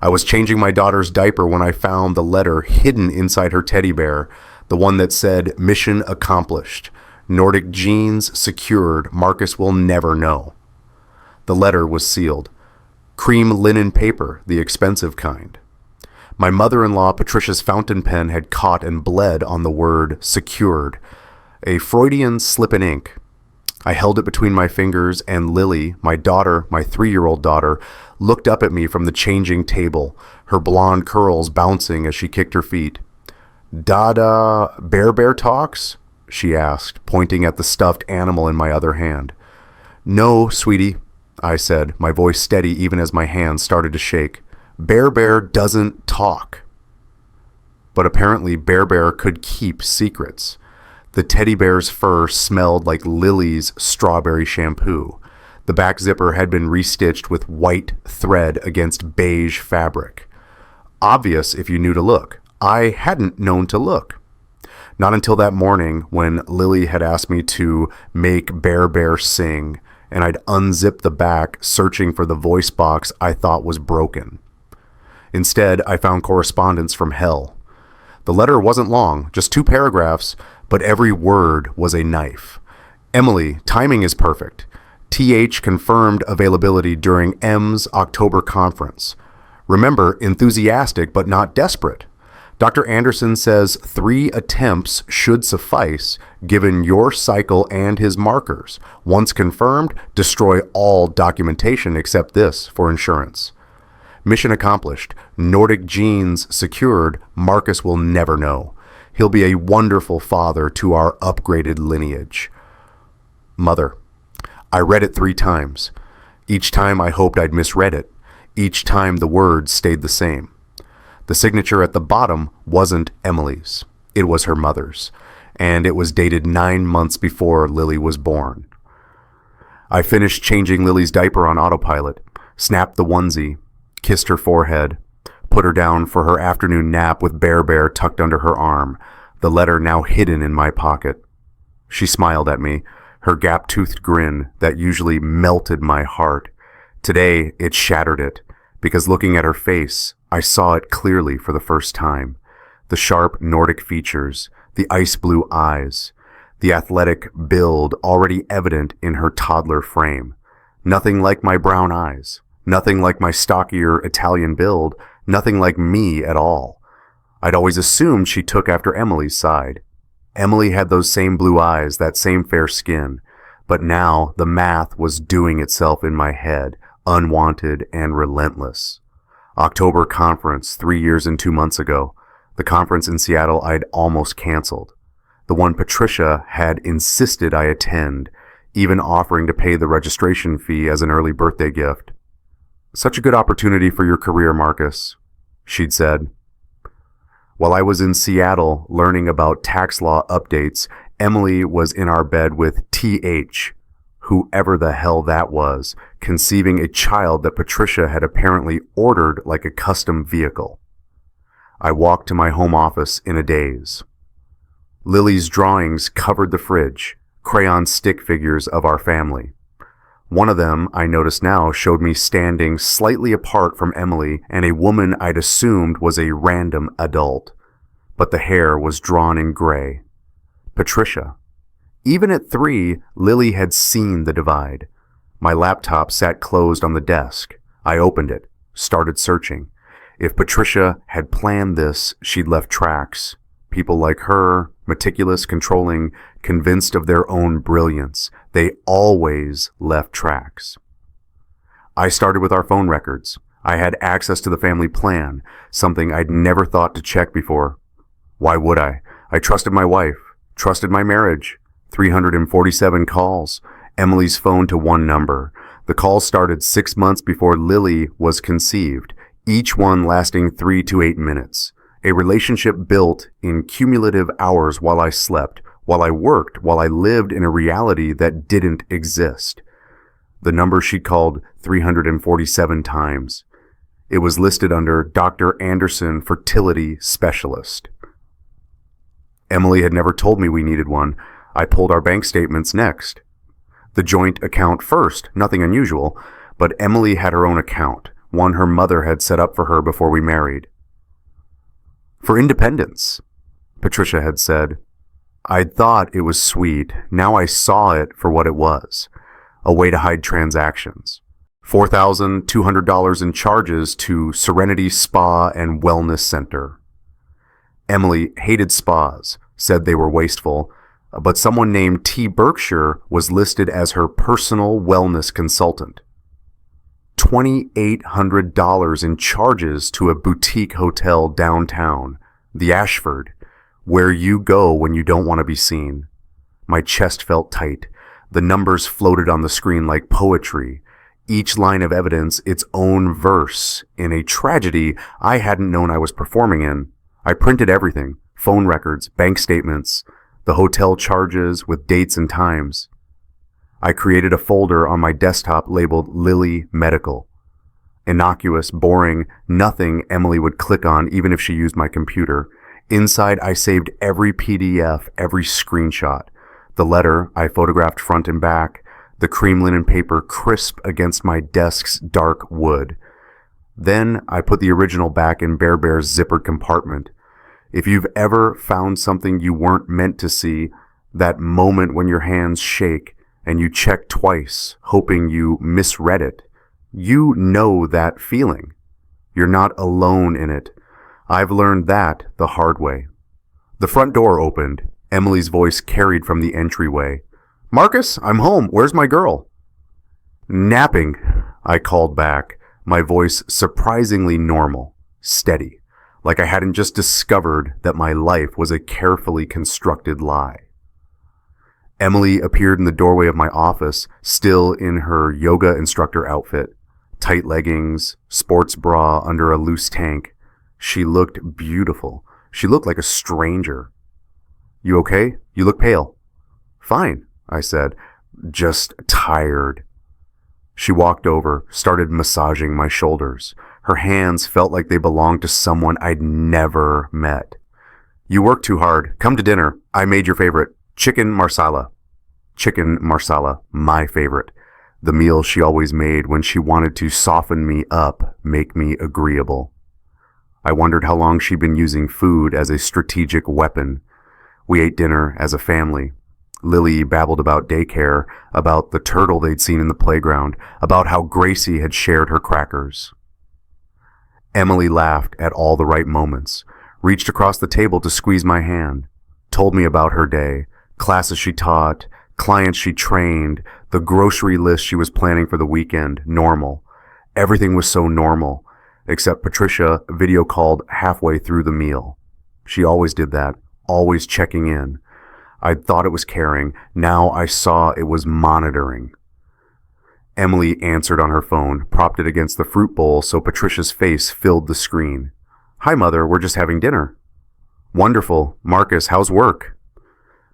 I was changing my daughter's diaper when I found the letter hidden inside her teddy bear, the one that said, "Mission accomplished. Nordic genes secured. Marcus will never know." The letter was sealed. Cream linen paper, the expensive kind. My mother-in-law Patricia's fountain pen had caught and bled on the word secured, a Freudian slip in ink. I held it between my fingers, and Lily, my daughter, my 3-year-old daughter, looked up at me from the changing table, her blonde curls bouncing as she kicked her feet. "Dada bear talks?" she asked, pointing at the stuffed animal in my other hand. "No, sweetie," I said, my voice steady even as my hands started to shake. Bear doesn't talk." But apparently Bear could keep secrets. The teddy bear's fur smelled like Lily's strawberry shampoo. The back zipper had been restitched with white thread against beige fabric. Obvious if you knew to look. I hadn't known to look. Not until that morning when Lily had asked me to make Bear sing, and I'd unzipped the back searching for the voice box I thought was broken. Instead, I found correspondence from hell. The letter wasn't long, just 2 paragraphs, but every word was a knife. "Emily, timing is perfect. TH confirmed availability during M's October conference. Remember, enthusiastic but not desperate. Dr. Anderson says 3 attempts should suffice given your cycle and his markers. Once confirmed, destroy all documentation except this for insurance. Mission accomplished. Nordic genes secured. Marcus will never know. He'll be a wonderful father to our upgraded lineage." Mother. I read it 3 times. Each time I hoped I'd misread it. Each time the words stayed the same. The signature at the bottom wasn't Emily's. It was her mother's. And it was dated 9 months before Lily was born. I finished changing Lily's diaper on autopilot, snapped the onesie, kissed her forehead, put her down for her afternoon nap with Bear tucked under her arm, the letter now hidden in my pocket. She smiled at me, her gap-toothed grin that usually melted my heart. Today, it shattered it, because looking at her face, I saw it clearly for the first time. The sharp Nordic features, the ice blue eyes, the athletic build already evident in her toddler frame. Nothing like my brown eyes. Nothing like my stockier Italian build, nothing like me at all. I'd always assumed she took after Emily's side. Emily had those same blue eyes, that same fair skin, but now the math was doing itself in my head, unwanted and relentless. October conference 3 years and 2 months ago. The conference in Seattle I'd almost canceled. The one Patricia had insisted I attend, even offering to pay the registration fee as an early birthday gift. "Such a good opportunity for your career, Marcus," she'd said. While I was in Seattle learning about tax law updates, Emily was in our bed with TH, whoever the hell that was, conceiving a child that Patricia had apparently ordered like a custom vehicle. I walked to my home office in a daze. Lily's drawings covered the fridge, crayon stick figures of our family. One of them, I noticed now, showed me standing slightly apart from Emily and a woman I'd assumed was a random adult, but the hair was drawn in gray. Patricia. Even at 3, Lily had seen the divide. My laptop sat closed on the desk. I opened it, started searching. If Patricia had planned this, she'd left tracks. People like her, meticulous, controlling, convinced of their own brilliance. They always left tracks. I started with our phone records. I had access to the family plan, something I'd never thought to check before. Why would I? I trusted my wife, trusted my marriage. 347 calls, Emily's phone to 1 number. The calls started 6 months before Lily was conceived, each one lasting 3 to 8 minutes. A relationship built in cumulative hours while I slept, while I worked, while I lived in a reality that didn't exist. The number she called 347 times. It was listed under Dr. Anderson Fertility Specialist. Emily had never told me we needed one. I pulled our bank statements next. The joint account first, nothing unusual, but Emily had her own account, one her mother had set up for her before we married. For independence, Patricia had said. I'd thought it was sweet. Now I saw it for what it was, a way to hide transactions. $4,200 in charges to Serenity Spa and Wellness Center. Emily hated spas, said they were wasteful, but someone named T. Berkshire was listed as her personal wellness consultant. $2,800 in charges to a boutique hotel downtown, the Ashford, where you go when you don't want to be seen. My chest felt tight. The numbers floated on the screen like poetry, each line of evidence its own verse in a tragedy I hadn't known I was performing in. I printed everything, phone records, bank statements, the hotel charges with dates and times. I created a folder on my desktop labeled Lily Medical. Innocuous, boring, nothing Emily would click on even if she used my computer. Inside, I saved every PDF, every screenshot. The letter I photographed front and back, the cream linen paper crisp against my desk's dark wood. Then I put the original back in Bear Bear's zippered compartment. If you've ever found something you weren't meant to see, that moment when your hands shake and you check twice, hoping you misread it, you know that feeling. You're not alone in it. I've learned that the hard way. The front door opened. Emily's voice carried from the entryway. Marcus, I'm home. Where's my girl? Napping, I called back, my voice surprisingly normal, steady, like I hadn't just discovered that my life was a carefully constructed lie. Emily appeared in the doorway of my office, still in her yoga instructor outfit, tight leggings, sports bra under a loose tank. She looked beautiful. She looked like a stranger. You okay? You look pale. Fine, I said, just tired. She walked over, started massaging my shoulders. Her hands felt like they belonged to someone I'd never met. You work too hard. Come to dinner. I made your favorite. Chicken marsala. Chicken marsala, my favorite. The meal she always made when she wanted to soften me up, make me agreeable. I wondered how long she'd been using food as a strategic weapon. We ate dinner as a family. Lily babbled about daycare, about the turtle they'd seen in the playground, about how Gracie had shared her crackers. Emily laughed at all the right moments, reached across the table to squeeze my hand, told me about her day, classes she taught, clients she trained, the grocery list she was planning for the weekend, normal. Everything was so normal, except Patricia video called halfway through the meal. She always did that, always checking in. I'd thought it was caring. Now I saw it was monitoring. Emily answered on her phone, propped it against the fruit bowl so Patricia's face filled the screen. Hi, Mother. We're just having dinner. Wonderful. Marcus, how's work?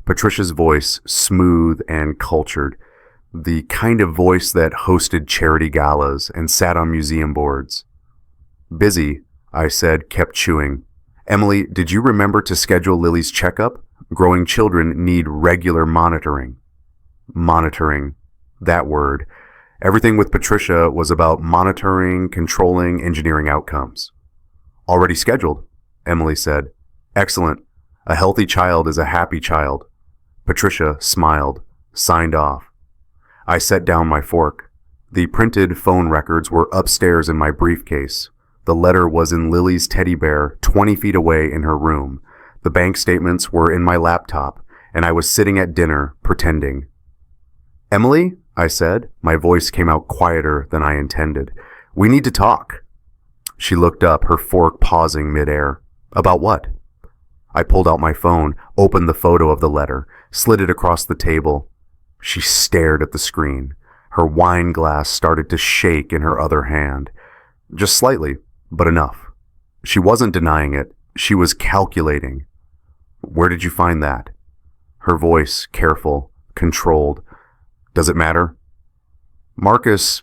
Patricia's voice, smooth and cultured. The kind of voice that hosted charity galas and sat on museum boards. Busy, I said, kept chewing. Emily, did you remember to schedule Lily's checkup? Growing children need regular monitoring. Monitoring. That word. Everything with Patricia was about monitoring, controlling, engineering outcomes. Already scheduled, Emily said. Excellent. A healthy child is a happy child. Patricia smiled, signed off. I set down my fork. The printed phone records were upstairs in my briefcase. The letter was in Lily's teddy bear 20 feet away in her room. The bank statements were in my laptop, and I was sitting at dinner, pretending. Emily, I said. My voice came out quieter than I intended. We need to talk. She looked up, her fork pausing midair. About what? I pulled out my phone, opened the photo of the letter, slid it across the table. She stared at the screen. Her wine glass started to shake in her other hand. Just slightly, but enough. She wasn't denying it. She was calculating. Where did you find that? Her voice, careful, controlled. Does it matter? Marcus,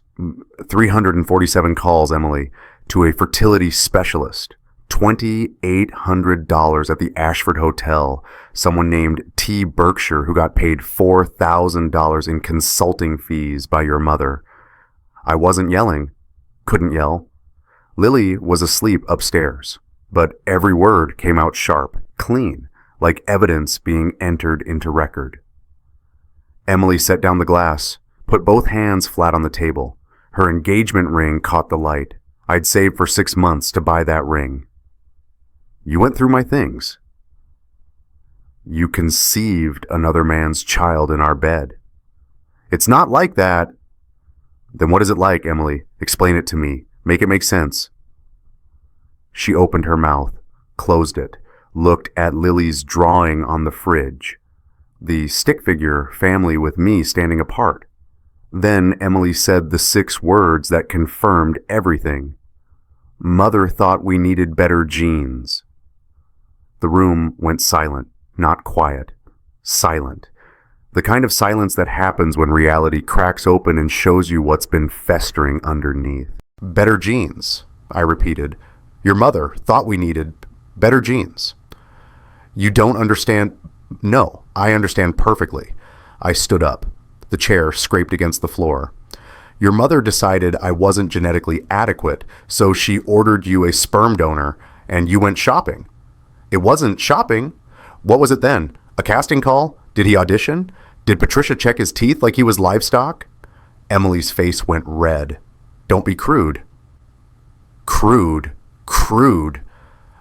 347 calls, Emily, to a fertility specialist. $2,800 at the Ashford Hotel. Someone named T. Berkshire who got paid $4,000 in consulting fees by your mother. I wasn't yelling. Couldn't yell. Lily was asleep upstairs, but every word came out sharp, clean, like evidence being entered into record. Emily set down the glass, put both hands flat on the table. Her engagement ring caught the light. I'd saved for 6 months to buy that ring. You went through my things. You conceived another man's child in our bed. It's not like that. Then what is it like, Emily? Explain it to me. Make it make sense. She opened her mouth, closed it, looked at Lily's drawing on the fridge, the stick figure family with me standing apart. Then Emily said the 6 words that confirmed everything. Mother thought we needed better genes. The room went silent, not quiet, silent. The kind of silence that happens when reality cracks open and shows you what's been festering underneath. Better genes, I repeated. Your mother thought we needed better genes. You don't understand? No, I understand perfectly. I stood up. The chair scraped against the floor. Your mother decided I wasn't genetically adequate, so she ordered you a sperm donor, and you went shopping. It wasn't shopping. What was it then? A casting call? Did he audition? Did Patricia check his teeth like he was livestock? Emily's face went red. Don't be crude. Crude. Crude.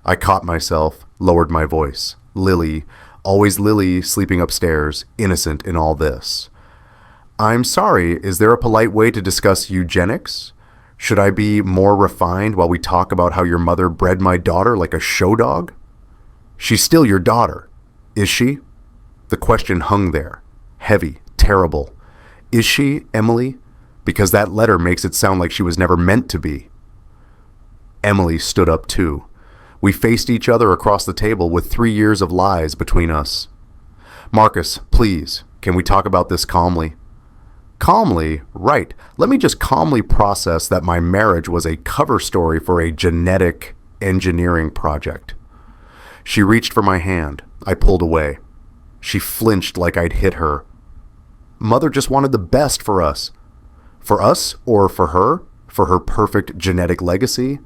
I caught myself, lowered my voice. Lily, always Lily, sleeping upstairs, innocent in all this. I'm sorry, is there a polite way to discuss eugenics? Should I be more refined while we talk about how your mother bred my daughter like a show dog? She's still your daughter, is she? The question hung there, heavy, terrible. Is she, Emily? Because that letter makes it sound like she was never meant to be. Emily stood up too. We faced each other across the table with 3 years of lies between us. Marcus, please, can we talk about this calmly? Calmly? Right. Let me just calmly process that my marriage was a cover story for a genetic engineering project. She reached for my hand. I pulled away. She flinched like I'd hit her. Mother just wanted the best for us. For us or for her? For her perfect genetic legacy?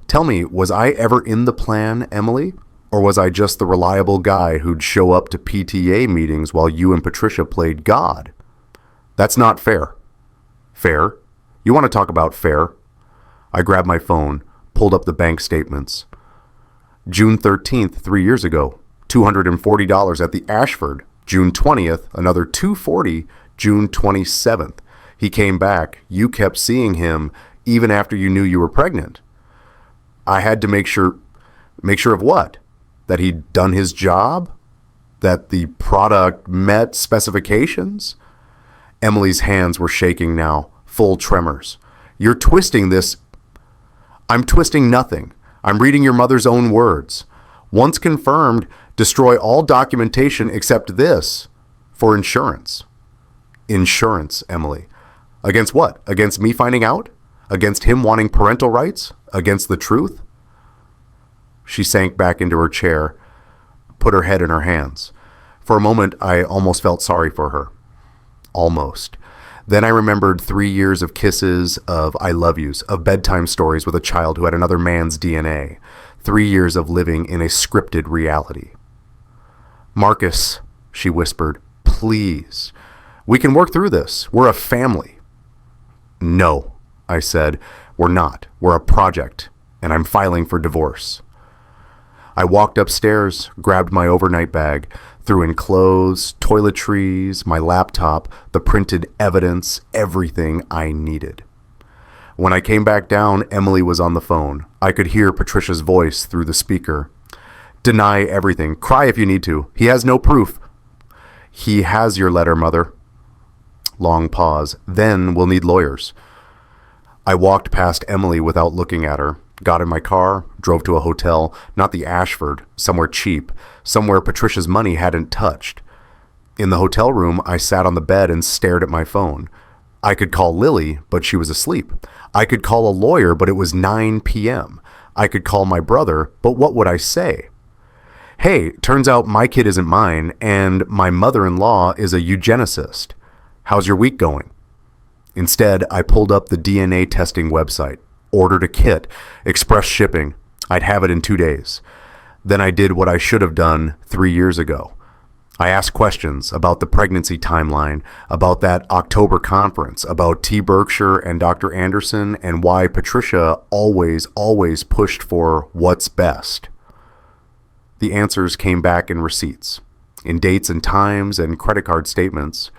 Tell me, was I ever in the plan, Emily? Or was I just the reliable guy who'd show up to PTA meetings while you and Patricia played God? That's not fair. Fair? You want to talk about fair? I grabbed my phone, pulled up the bank statements. June 13th, 3 years ago, $240 at the Ashford. June 20th, another $240, June 27th. He came back. You kept seeing him even after you knew you were pregnant. I had to make sure of what? That he'd done his job? That the product met specifications? Emily's hands were shaking now, full tremors. You're twisting this. I'm twisting nothing. I'm reading your mother's own words. Once confirmed, destroy all documentation except this for insurance. Insurance, Emily. Against what? Against me finding out? Against him wanting parental rights? Against the truth? She sank back into her chair, put her head in her hands. For a moment, I almost felt sorry for her. Almost. Then I remembered 3 years of kisses, of I love yous, of bedtime stories with a child who had another man's DNA. 3 years of living in a scripted reality. Marcus, she whispered, please. We can work through this. We're a family. No, I said. We're not. We're a project, and I'm filing for divorce. I walked upstairs, grabbed my overnight bag, threw in clothes, toiletries, my laptop, the printed evidence, everything I needed. When I came back down, Emily was on the phone. I could hear Patricia's voice through the speaker. Deny everything. Cry if you need to. He has no proof. He has your letter, Mother. Long pause. Then we'll need lawyers. I walked past Emily without looking at her. Got in my car, drove to a hotel, not the Ashford, somewhere cheap, somewhere Patricia's money hadn't touched. In the hotel room, I sat on the bed and stared at my phone. I could call Lily, but she was asleep. I could call a lawyer, but it was 9 p.m. I could call my brother, but what would I say? Hey, turns out my kid isn't mine, and my mother-in-law is a eugenicist. How's your week going? Instead, I pulled up the DNA testing website. ordered a kit, express shipping. I'd have it in 2 days. Then I did what I should have done 3 years ago. I asked questions about the pregnancy timeline, about that October conference, about T. Berkshire and Dr. Anderson, and why Patricia always pushed for what's best. The answers came back in receipts, in dates and times and credit card statements.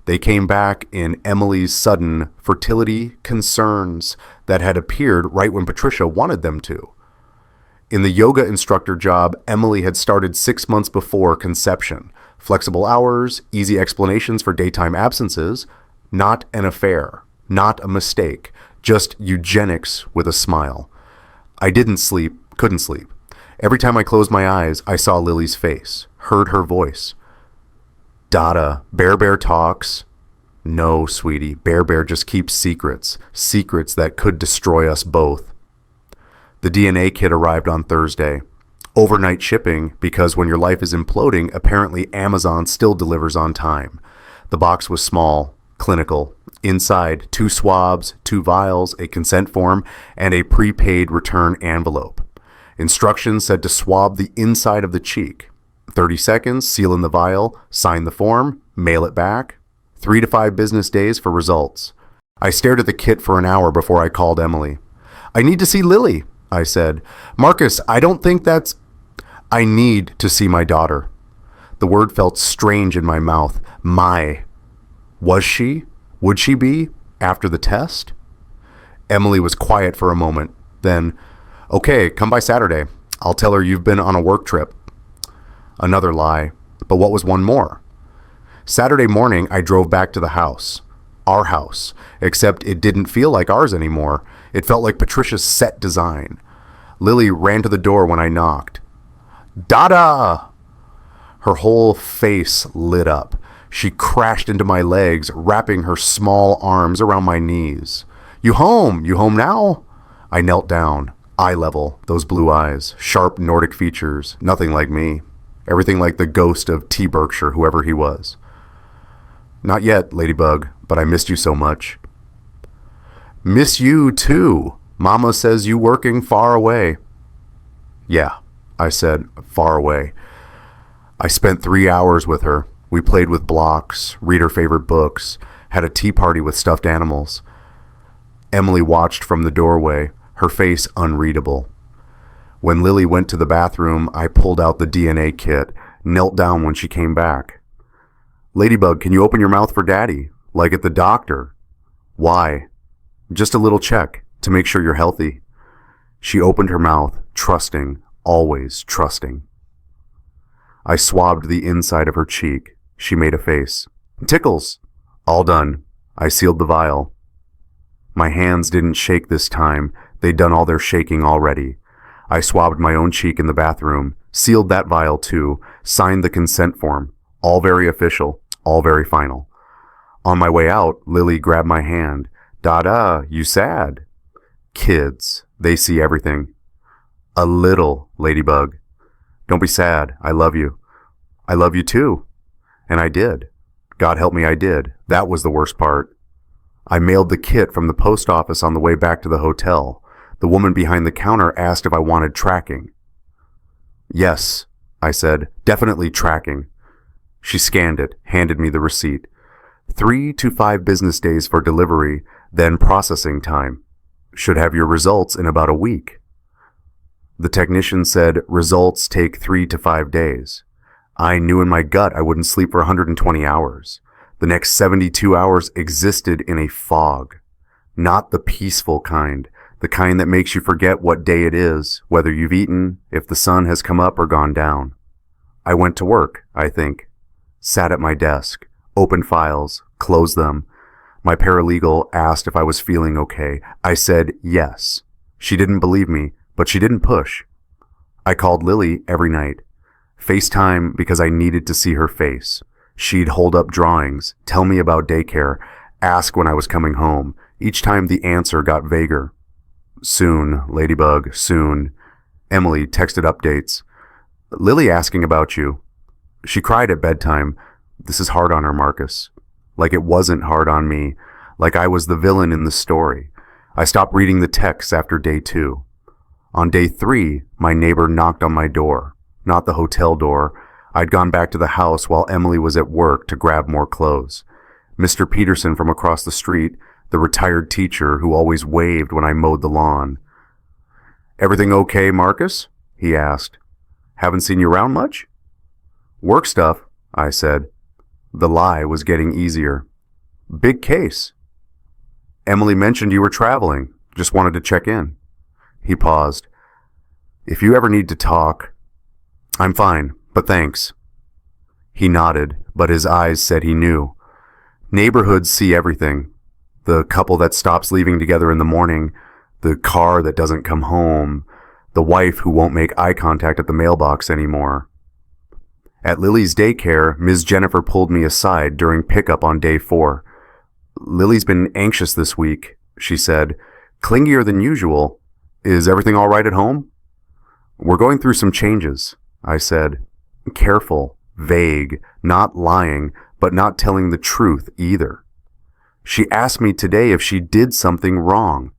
They came back in Emily's sudden fertility concerns that had appeared right when Patricia wanted them to. In the yoga instructor job, Emily had started 6 months before conception. Flexible hours, easy explanations for daytime absences, not an affair, not a mistake, just eugenics with a smile. I didn't sleep, couldn't sleep. Every time I closed my eyes, I saw Lily's face, heard her voice. Dada, Bear talks. No, sweetie, Bear just keeps secrets that could destroy us both. The DNA kit arrived on Thursday. Overnight shipping, because when your life is imploding, apparently Amazon still delivers on time. The box was small, clinical. Inside, 2 swabs, 2 vials, a consent form, and a prepaid return envelope. Instructions said to swab the inside of the cheek. 30 seconds, seal in the vial, sign the form, mail it back. 3 to 5 business days for results. I stared at the kit for an hour before I called Emily. I need to see Lily, I said. Marcus, I don't think that's... I need to see my daughter. The word felt strange in my mouth. My. Was she? Would she be? After the test? Emily was quiet for a moment. Then, okay, come by Saturday. I'll tell her you've been on a work trip. Another lie. But what was one more? Saturday morning, I drove back to the house. Our house. Except it didn't feel like ours anymore. It felt like Patricia's set design. Lily ran to the door when I knocked. Dada! Her whole face lit up. She crashed into my legs, wrapping her small arms around my knees. You home? You home now? I knelt down. Eye level, those blue eyes, sharp Nordic features, nothing like me. Everything like the ghost of T. Berkshire, whoever he was. Not yet, Ladybug, but I missed you so much. Miss you too. Mama says you working far away. Yeah, I said, far away. I spent 3 hours with her. We played with blocks, read her favorite books, had a tea party with stuffed animals. Emily watched from the doorway, her face unreadable. When Lily went to the bathroom, I pulled out the DNA kit, knelt down when she came back. Ladybug, can you open your mouth for Daddy? Like at the doctor. Why? Just a little check, to make sure you're healthy. She opened her mouth, trusting, always trusting. I swabbed the inside of her cheek. She made a face. Tickles. All done. I sealed the vial. My hands didn't shake this time. They'd done all their shaking already. I swabbed my own cheek in the bathroom, sealed that vial too, signed the consent form. All very official, all very final. On my way out, Lily grabbed my hand. Dada, you sad? Kids, they see everything. A little, Ladybug. Don't be sad. I love you. I love you too. And I did. God help me, I did. That was the worst part. I mailed the kit from the post office on the way back to the hotel. The woman behind the counter asked if I wanted tracking. Yes, I said. Definitely tracking. She scanned it, handed me the receipt. 3 to 5 business days for delivery, then processing time. Should have your results in about a week. The technician said results take 3 to 5 days. I knew in my gut I wouldn't sleep for 120 hours. The next 72 hours existed in a fog. Not the peaceful kind, the kind that makes you forget what day it is, whether you've eaten, if the sun has come up or gone down. I went to work, I think. Sat at my desk, opened files, closed them. My paralegal asked if I was feeling okay. I said yes. She didn't believe me, but she didn't push. I called Lily every night. FaceTime because I needed to see her face. She'd hold up drawings, tell me about daycare, ask when I was coming home. Each time the answer got vaguer. Soon, Ladybug, soon. Emily texted updates. Lily asking about you. She cried at bedtime. This is hard on her, Marcus. Like it wasn't hard on me. Like I was the villain in the story. I stopped reading the texts after day 2. On day 3, my neighbor knocked on my door, not the hotel door. I'd gone back to the house while Emily was at work to grab more clothes. Mr. Peterson from across the street, the retired teacher who always waved when I mowed the lawn. "Everything okay, Marcus?" he asked. "Haven't seen you around much?" "Work stuff," I said. The lie was getting easier. "Big case." "Emily mentioned you were traveling. Just wanted to check in." He paused. "If you ever need to talk..." "I'm fine, but thanks." He nodded, but his eyes said he knew. Neighborhoods see everything. The couple that stops leaving together in the morning, the car that doesn't come home, the wife who won't make eye contact at the mailbox anymore. At Lily's daycare, Ms. Jennifer pulled me aside during pickup on day 4. "Lily's been anxious this week," she said. "Clingier than usual. Is everything all right at home?" "We're going through some changes," I said. Careful, vague, not lying, but not telling the truth either. She asked me today if she did something wrong,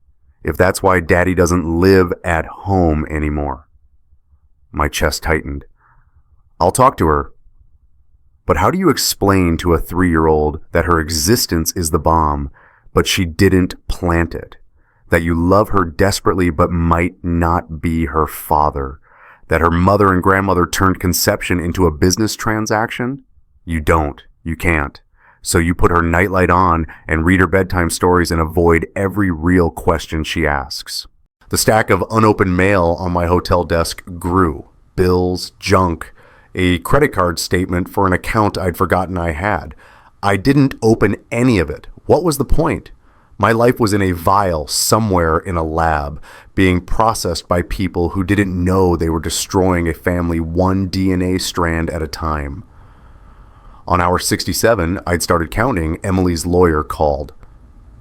if that's why Daddy doesn't live at home anymore. My chest tightened. "I'll talk to her." But how do you explain to a 3-year-old that her existence is the bomb, but she didn't plant it? That you love her desperately but might not be her father? That her mother and grandmother turned conception into a business transaction? You don't. You can't. So you put her nightlight on and read her bedtime stories and avoid every real question she asks. The stack of unopened mail on my hotel desk grew. Bills, junk, a credit card statement for an account I'd forgotten I had. I didn't open any of it. What was the point? My life was in a vial somewhere in a lab, being processed by people who didn't know they were destroying a family one DNA strand at a time. On hour 67, I'd started counting. Emily's lawyer called.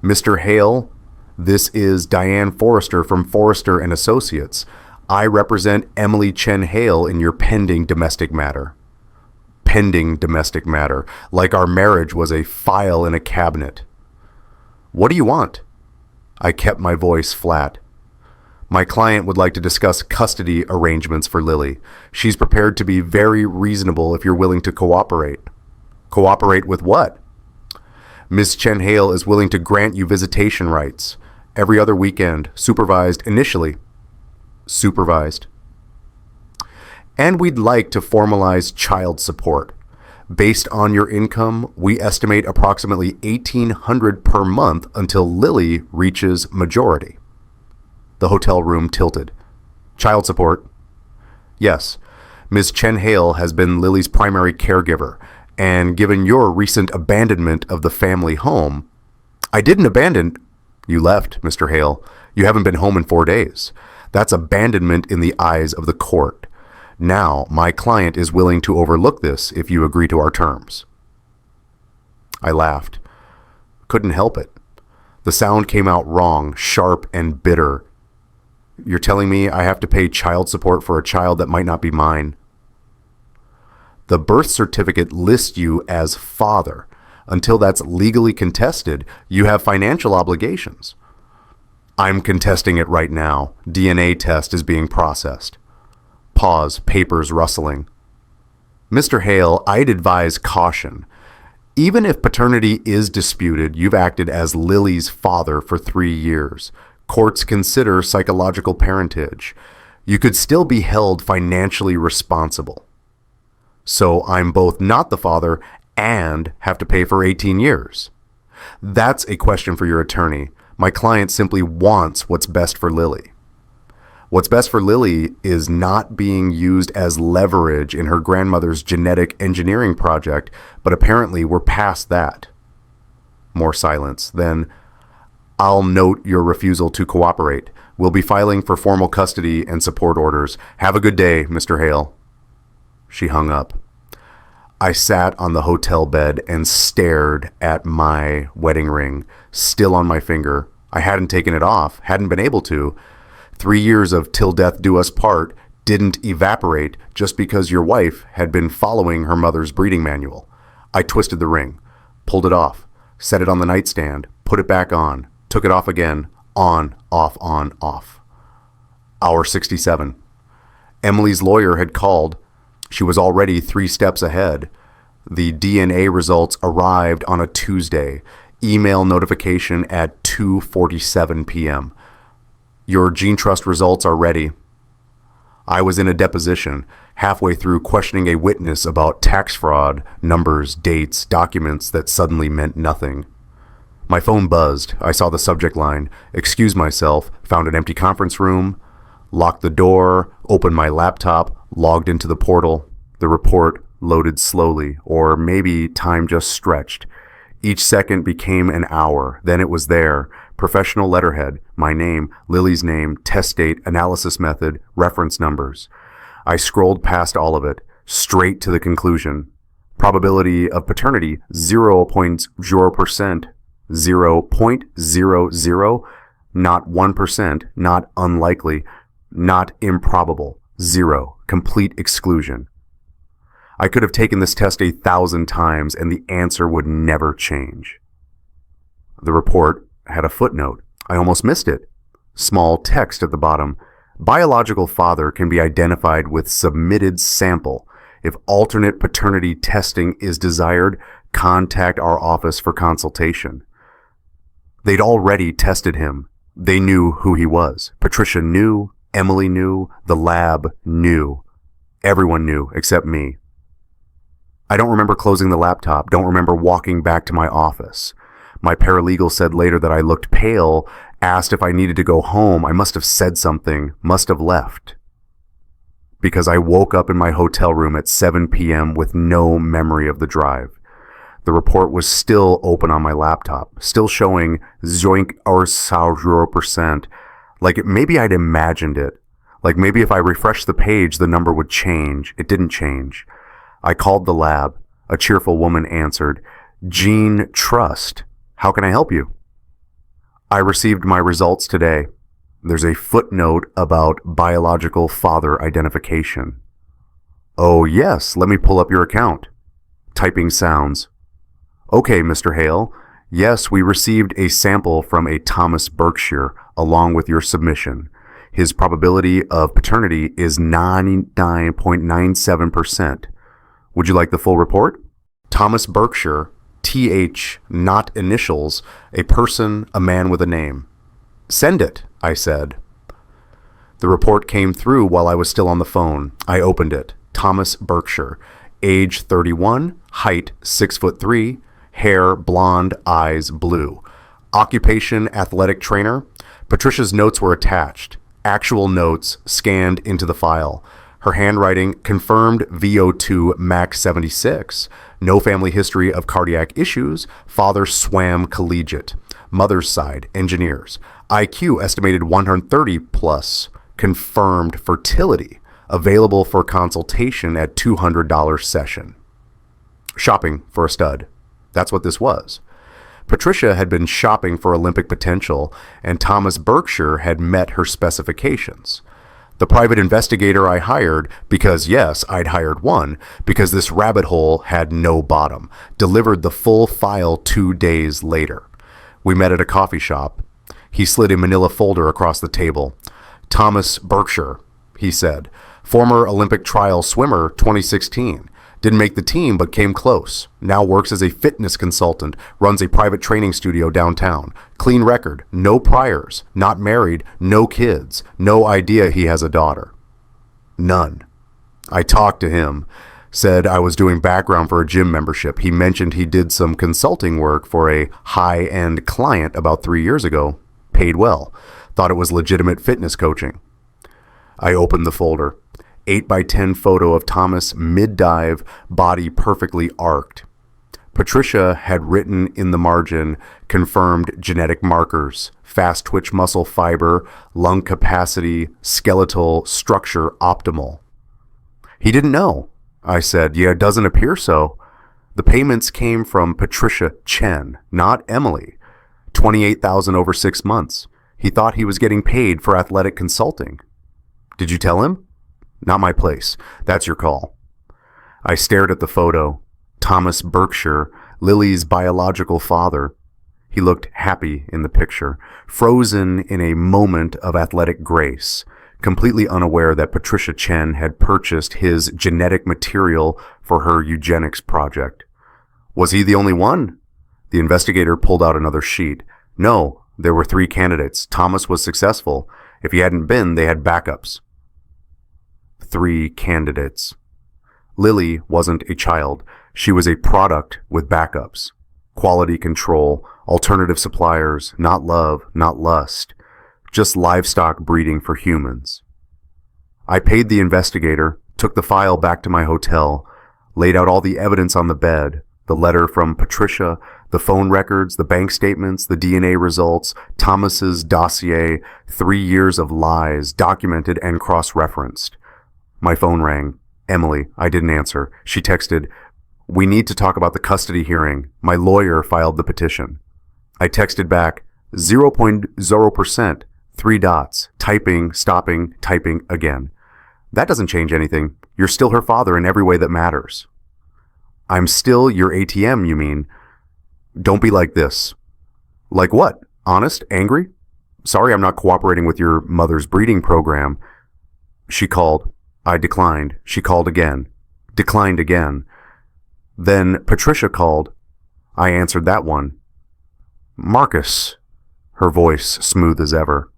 "Mr. Hale, this is Diane Forrester from Forrester and Associates. I represent Emily Chen Hale in your pending domestic matter." Pending domestic matter, like our marriage was a file in a cabinet. "What do you want?" I kept my voice flat. "My client would like to discuss custody arrangements for Lily. She's prepared to be very reasonable if you're willing to cooperate." "Cooperate with what?" "Ms. Chen Hale is willing to grant you visitation rights. Every other weekend, supervised initially." Supervised. "And we'd like to formalize child support. Based on your income, we estimate approximately $1,800 per month until Lily reaches majority." The hotel room tilted. "Child support?" "Yes. Ms. Chen Hale has been Lily's primary caregiver, and given your recent abandonment of the family home..." "I didn't abandon..." "You left, Mr. Hale. You haven't been home in 4 days. That's abandonment in the eyes of the court. Now, my client is willing to overlook this if you agree to our terms." I laughed. Couldn't help it. The sound came out wrong, sharp and bitter. "You're telling me I have to pay child support for a child that might not be mine?" "The birth certificate lists you as father. Until that's legally contested, you have financial obligations." "I'm contesting it right now. DNA test is being processed." Pause, papers rustling. "Mr. Hale, I'd advise caution. Even if paternity is disputed, you've acted as Lily's father for 3 years. Courts consider psychological parentage. You could still be held financially responsible." "So I'm both not the father and have to pay for 18 years. "That's a question for your attorney. My client simply wants what's best for Lily." What's best for Lily is not being used as leverage in her grandmother's genetic engineering project, but apparently we're past that. More silence. Then, "I'll note your refusal to cooperate. We'll be filing for formal custody and support orders. Have a good day, Mr. Hale." She hung up. I sat on the hotel bed and stared at my wedding ring, still on my finger. I hadn't taken it off, hadn't been able to. 3 years of till death do us part didn't evaporate just because your wife had been following her mother's breeding manual. I twisted the ring, pulled it off, set it on the nightstand, put it back on, took it off again, On, off, on, off. Hour 67. Emily's lawyer had called. She was already 3 steps ahead. The DNA results arrived on a Tuesday. Email notification at 2:47 p.m. Your gene trust results are ready. I was in a deposition, halfway through questioning a witness about tax fraud, numbers, dates, documents that suddenly meant nothing. My phone buzzed. I saw the subject line, excused myself, found an empty conference room, locked the door, opened my laptop, logged into the portal. The report loaded slowly, or maybe time just stretched. Each second became an hour. Then it was there. Professional letterhead, my name, Lily's name, test date, analysis method, reference numbers. I scrolled past all of it, straight to the conclusion. Probability of paternity, 0.0%. 0.00, not 1%, not unlikely, not improbable, 0, complete exclusion. I could have taken this test 1,000 times and the answer would never change. The report had a footnote. I almost missed it. Small text at the bottom. Biological father can be identified with submitted sample. If alternate paternity testing is desired, contact our office for consultation. They'd already tested him. They knew who he was. Patricia knew. Emily knew. The lab knew. Everyone knew except me. I don't remember closing the laptop. Don't remember walking back to my office. My paralegal said later that I looked pale, asked if I needed to go home. I must have said something, must have left. Because I woke up in my hotel room at 7 p.m. with no memory of the drive. The report was still open on my laptop, still showing 0.0%, like maybe I'd imagined it. Like maybe if I refreshed the page, the number would change. It didn't change. I called the lab. A cheerful woman answered, Gene Trust. How can I help you? I received my results today. There's a footnote about biological father identification. Oh yes, let me pull up your account. Typing sounds. Okay, Mr. Hale. Yes, we received a sample from a Thomas Berkshire along with your submission. His probability of paternity is 99.97%. Would you like the full report? Thomas Berkshire, TH, not initials, a person, a man with a name. Send it, I said. The report came through while I was still on the phone. I opened it. Thomas Berkshire, age 31, height 6'3", hair blonde, eyes blue. Occupation athletic trainer. Patricia's notes were attached. Actual notes scanned into the file. Her handwriting confirmed VO2 max 76. No family history of cardiac issues. Father swam collegiate. Mother's side, engineers. IQ estimated 130 plus. Confirmed fertility. Available for consultation at $200 session. Shopping for a stud. That's what this was. Patricia had been shopping for Olympic potential, and Thomas Berkshire had met her specifications. The private investigator I hired, because yes, I'd hired one, because this rabbit hole had no bottom, delivered the full file 2 days later. We met at a coffee shop. He slid a manila folder across the table. Thomas Berkshire, he said, former Olympic trial swimmer, 2016. Didn't make the team, but came close. Now works as a fitness consultant, runs a private training studio downtown. Clean record, no priors, not married, no kids, no idea he has a daughter. None. I talked to him, said I was doing background for a gym membership. He mentioned he did some consulting work for a high-end client about 3 years ago. Paid well. Thought it was legitimate fitness coaching. I opened the folder. 8x10 photo of Thomas mid-dive, body perfectly arced. Patricia had written in the margin, confirmed genetic markers, fast twitch muscle fiber, lung capacity, skeletal structure optimal. He didn't know. I said, yeah, it doesn't appear so. The payments came from Patricia Chen, not Emily. $28,000 over 6 months. He thought he was getting paid for athletic consulting. Did you tell him? Not my place. That's your call. I stared at the photo. Thomas Berkshire, Lily's biological father. He looked happy in the picture, frozen in a moment of athletic grace, completely unaware that Patricia Chen had purchased his genetic material for her eugenics project. Was he the only one? The investigator pulled out another sheet. No, there were 3 candidates. Thomas was successful. If he hadn't been, they had backups. 3 candidates. Lily wasn't a child. She was a product with backups. Quality control, alternative suppliers, not love, not lust. Just livestock breeding for humans. I paid the investigator, took the file back to my hotel, laid out all the evidence on the bed, the letter from Patricia, the phone records, the bank statements, the DNA results, Thomas's dossier, 3 years of lies, documented and cross-referenced. My phone rang. Emily. I didn't answer. She texted, "We need to talk about the custody hearing. My lawyer filed the petition." I texted back, 0.0%, 3 dots, typing, stopping, typing again. That doesn't change anything. You're still her father in every way that matters. I'm still your ATM, you mean? Don't be like this. Like what? Honest? Angry? Sorry I'm not cooperating with your mother's breeding program. She called. I declined. She called again. Declined again. Then Patricia called. I answered that one. Marcus. Her voice smooth as ever.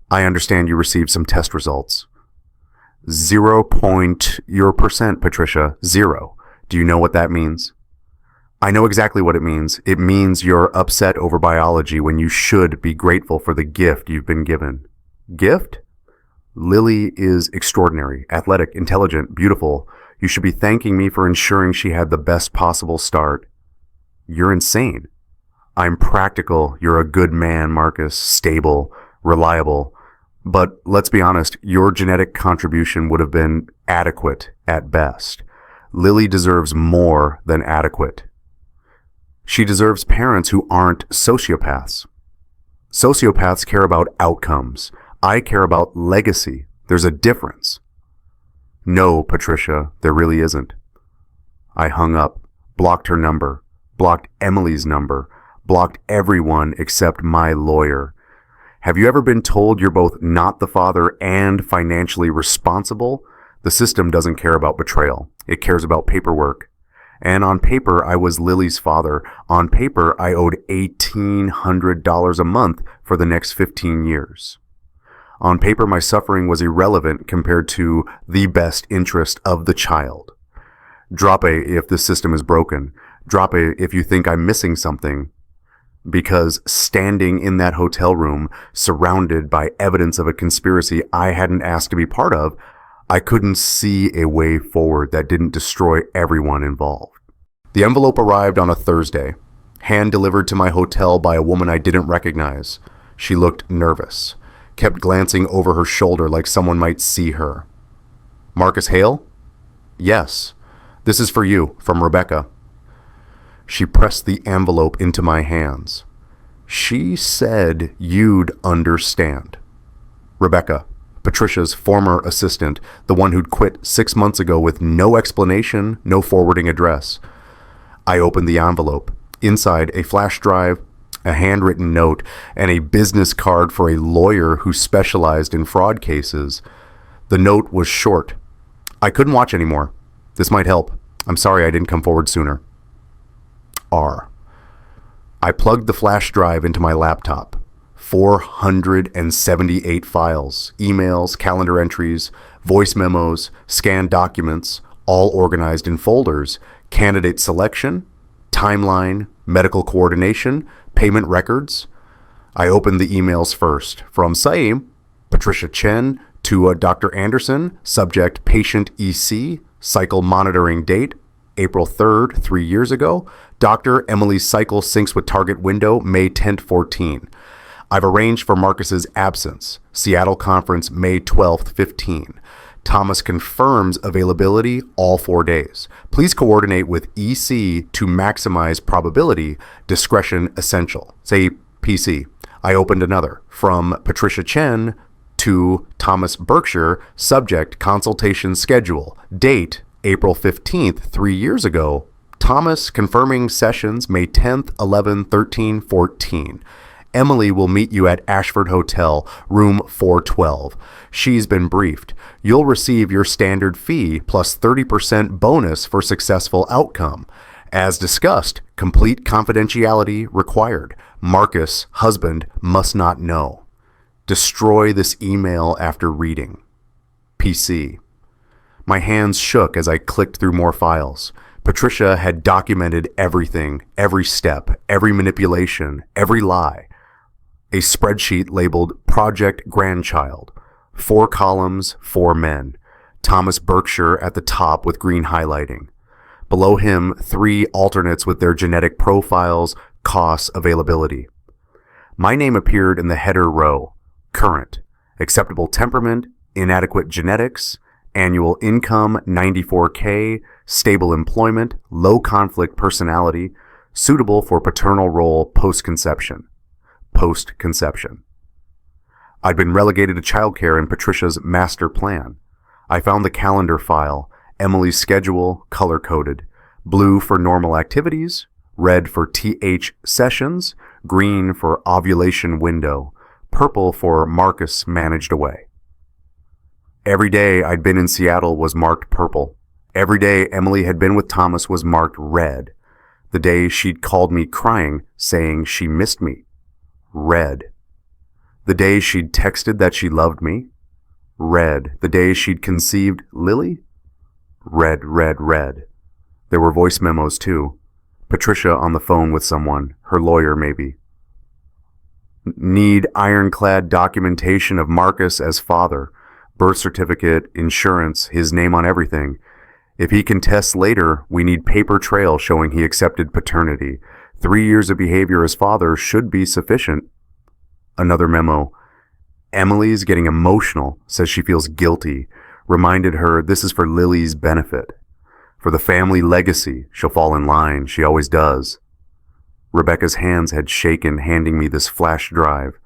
I understand you received some test results. 0.0%, Patricia. 0. Do you know what that means? I know exactly what it means. It means you're upset over biology when you should be grateful for the gift you've been given. Gift? Lily is extraordinary, athletic, intelligent, beautiful. You should be thanking me for ensuring she had the best possible start. You're insane. I'm practical. You're a good man, Marcus. Stable, reliable. But let's be honest, your genetic contribution would have been adequate at best. Lily deserves more than adequate. She deserves parents who aren't sociopaths. Sociopaths care about outcomes. I care about legacy. There's a difference. No, Patricia, there really isn't. I hung up, blocked her number, blocked Emily's number, blocked everyone except my lawyer. Have you ever been told you're both not the father and financially responsible? The system doesn't care about betrayal. It cares about paperwork. And on paper, I was Lily's father. On paper, I owed $1,800 a month for the next 15 years. On paper, my suffering was irrelevant compared to the best interest of the child. Drop a if the system is broken. Drop a if you think I'm missing something. Because standing in that hotel room, surrounded by evidence of a conspiracy I hadn't asked to be part of, I couldn't see a way forward that didn't destroy everyone involved. The envelope arrived on a Thursday, hand-delivered to my hotel by a woman I didn't recognize. She looked nervous, kept glancing over her shoulder like someone might see her. Marcus Hale? Yes. This is for you, from Rebecca. She pressed the envelope into my hands. She said you'd understand. Rebecca, Patricia's former assistant, the one who'd quit 6 months ago with no explanation, no forwarding address. I opened the envelope. Inside, a flash drive, a handwritten note, and a business card for a lawyer who specialized in fraud cases. The note was short. I couldn't watch anymore. This might help. I'm sorry I didn't come forward sooner. R. I plugged the flash drive into my laptop. 478 files, emails, calendar entries, voice memos, scanned documents, all organized in folders, candidate selection, timeline, medical coordination, payment records. I opened the emails first. From Saeem, Patricia Chen, to Dr. Anderson, subject patient EC, cycle monitoring date, April 3rd, 3 years ago. Doctor, Emily's cycle syncs with target window, May 10th, 14. I've arranged for Marcus's absence. Seattle conference, May 12th, 15. Thomas confirms availability all 4 days. Please coordinate with EC to maximize probability. Discretion essential. Say PC. I opened another. From Patricia Chen to Thomas Berkshire, subject consultation schedule. Date, April 15th, 3 years ago. Thomas confirming sessions May 10th, 11, 13, 14. Emily will meet you at Ashford Hotel, room 412. She's been briefed. You'll receive your standard fee plus 30% bonus for successful outcome. As discussed, complete confidentiality required. Marcus, husband, must not know. Destroy this email after reading. PC. My hands shook as I clicked through more files. Patricia had documented everything, every step, every manipulation, every lie. A spreadsheet labeled Project Grandchild. 4 columns, 4 men. Thomas Berkshire at the top with green highlighting. Below him, 3 alternates with their genetic profiles, costs, availability. My name appeared in the header row. Current. Acceptable temperament, inadequate genetics, annual income 94K, stable employment, low conflict personality, suitable for paternal role post-conception. Post-conception. I'd been relegated to childcare in Patricia's master plan. I found the calendar file, Emily's schedule, color-coded. Blue for normal activities, red for TH sessions, green for ovulation window, purple for Marcus managed away. Every day I'd been in Seattle was marked purple. Every day Emily had been with Thomas was marked red. The day she'd called me crying, saying she missed me. Red. The day she'd texted that she loved me. Red. The day she'd conceived Lily. Red, red, red. There were voice memos too. Patricia on the phone with someone, her lawyer maybe. Need ironclad documentation of Marcus as father. Birth certificate, insurance, his name on everything. If he contests later, we need paper trail showing he accepted paternity. 3 years of behavior as father should be sufficient. Another memo. Emily's getting emotional, says she feels guilty. Reminded her this is for Lily's benefit. For the family legacy, she'll fall in line. She always does. Rebecca's hands had shaken handing me this flash drive.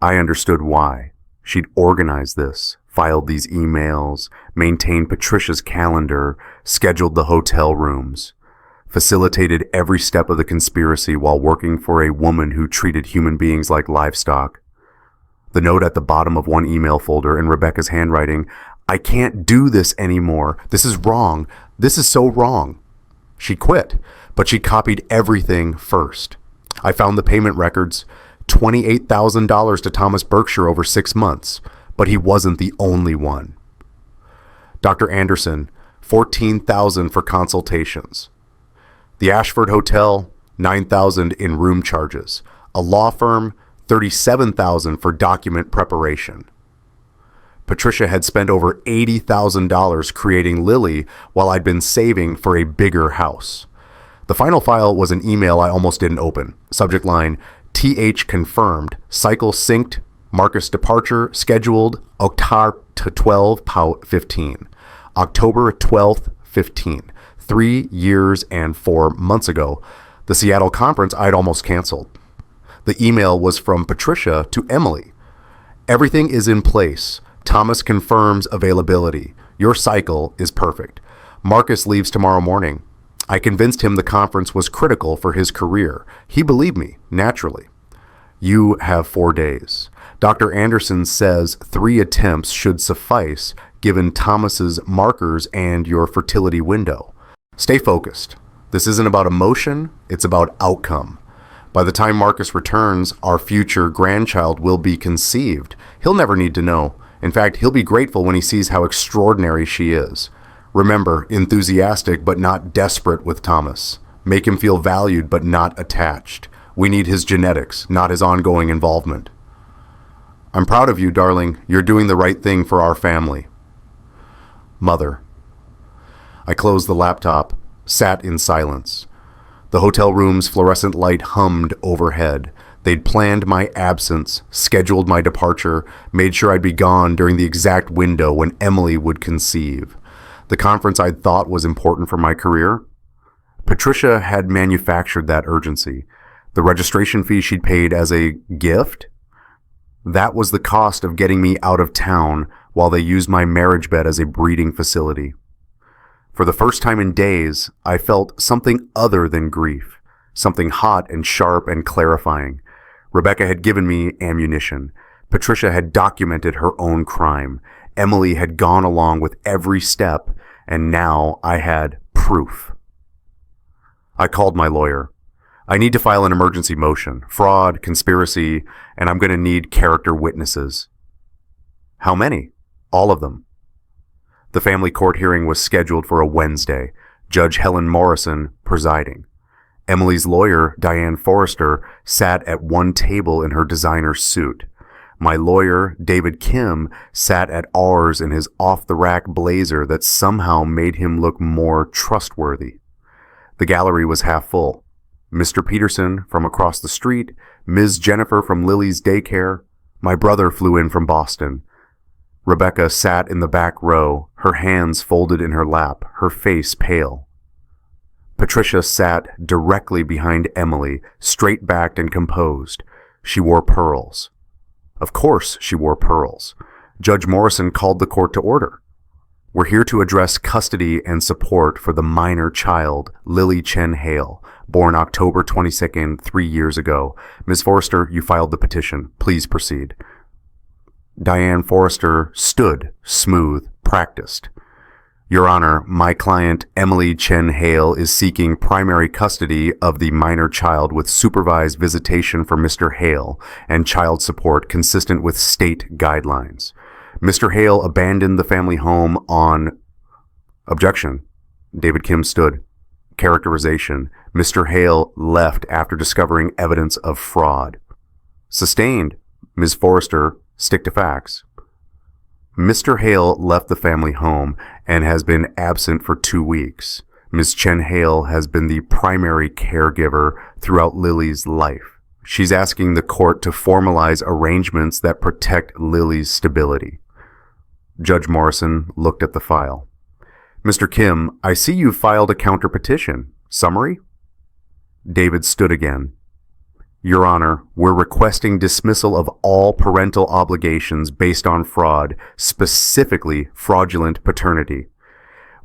I understood why. She'd organized this, filed these emails, maintained Patricia's calendar, scheduled the hotel rooms, facilitated every step of the conspiracy while working for a woman who treated human beings like livestock. The note at the bottom of one email folder in Rebecca's handwriting, I can't do this anymore. This is wrong. This is so wrong. She quit, but she copied everything first. I found the payment records, $28,000 to Thomas Berkshire over 6 months, but he wasn't the only one. Dr. Anderson, $14,000 for consultations. The Ashford Hotel, $9,000 in room charges. A law firm, $37,000 for document preparation. Patricia had spent over $80,000 creating Lily while I'd been saving for a bigger house. The final file was an email I almost didn't open. Subject line, TH confirmed, cycle synced, Marcus departure scheduled, October 12th, 15. October 12th, 15. 3 years and 4 months ago. The Seattle conference I'd almost canceled. The email was from Patricia to Emily. Everything is in place. Thomas confirms availability. Your cycle is perfect. Marcus leaves tomorrow morning. I convinced him the conference was critical for his career. He believed me, naturally. You have 4 days. Dr. Anderson says 3 attempts should suffice given Thomas's markers and your fertility window. Stay focused. This isn't about emotion, it's about outcome. By the time Marcus returns, our future grandchild will be conceived. He'll never need to know. In fact, he'll be grateful when he sees how extraordinary she is. Remember, enthusiastic but not desperate with Thomas. Make him feel valued but not attached. We need his genetics, not his ongoing involvement. I'm proud of you, darling. You're doing the right thing for our family. Mother. I closed the laptop, sat in silence. The hotel room's fluorescent light hummed overhead. They'd planned my absence, scheduled my departure, made sure I'd be gone during the exact window when Emily would conceive. The conference I'd thought was important for my career. Patricia had manufactured that urgency. The registration fee she'd paid as a gift? That was the cost of getting me out of town while they used my marriage bed as a breeding facility. For the first time in days, I felt something other than grief, something hot and sharp and clarifying. Rebecca had given me ammunition. Patricia had documented her own crime. Emily had gone along with every step, and now I had proof. I called my lawyer. I need to file an emergency motion, fraud, conspiracy, and I'm going to need character witnesses. How many? All of them. The family court hearing was scheduled for a Wednesday, Judge Helen Morrison presiding. Emily's lawyer, Diane Forrester, sat at one table in her designer suit. My lawyer, David Kim, sat at ours in his off-the-rack blazer that somehow made him look more trustworthy. The gallery was half full. Mr. Peterson from across the street, Ms. Jennifer from Lily's daycare. My brother flew in from Boston. Rebecca sat in the back row, her hands folded in her lap, her face pale. Patricia sat directly behind Emily, straight-backed and composed. She wore pearls. Of course she wore pearls. Judge Morrison called the court to order. We're here to address custody and support for the minor child, Lily Chen Hale, born October 22nd, 3 years ago. Ms. Forrester, you filed the petition. Please proceed. Diane Forrester stood, smooth, practiced. Your Honor, my client, Emily Chen Hale, is seeking primary custody of the minor child with supervised visitation for Mr. Hale and child support consistent with state guidelines. Mr. Hale abandoned the family home on... Objection. David Kim stood. Characterization. Mr. Hale left after discovering evidence of fraud. Sustained. Ms. Forrester, stick to facts. Mr. Hale left the family home and has been absent for 2 weeks. Ms. Chen Hale has been the primary caregiver throughout Lily's life. She's asking the court to formalize arrangements that protect Lily's stability. Judge Morrison looked at the file. Mr. Kim, I see you filed a counter petition. Summary? David stood again. Your Honor, we're requesting dismissal of all parental obligations based on fraud, specifically fraudulent paternity.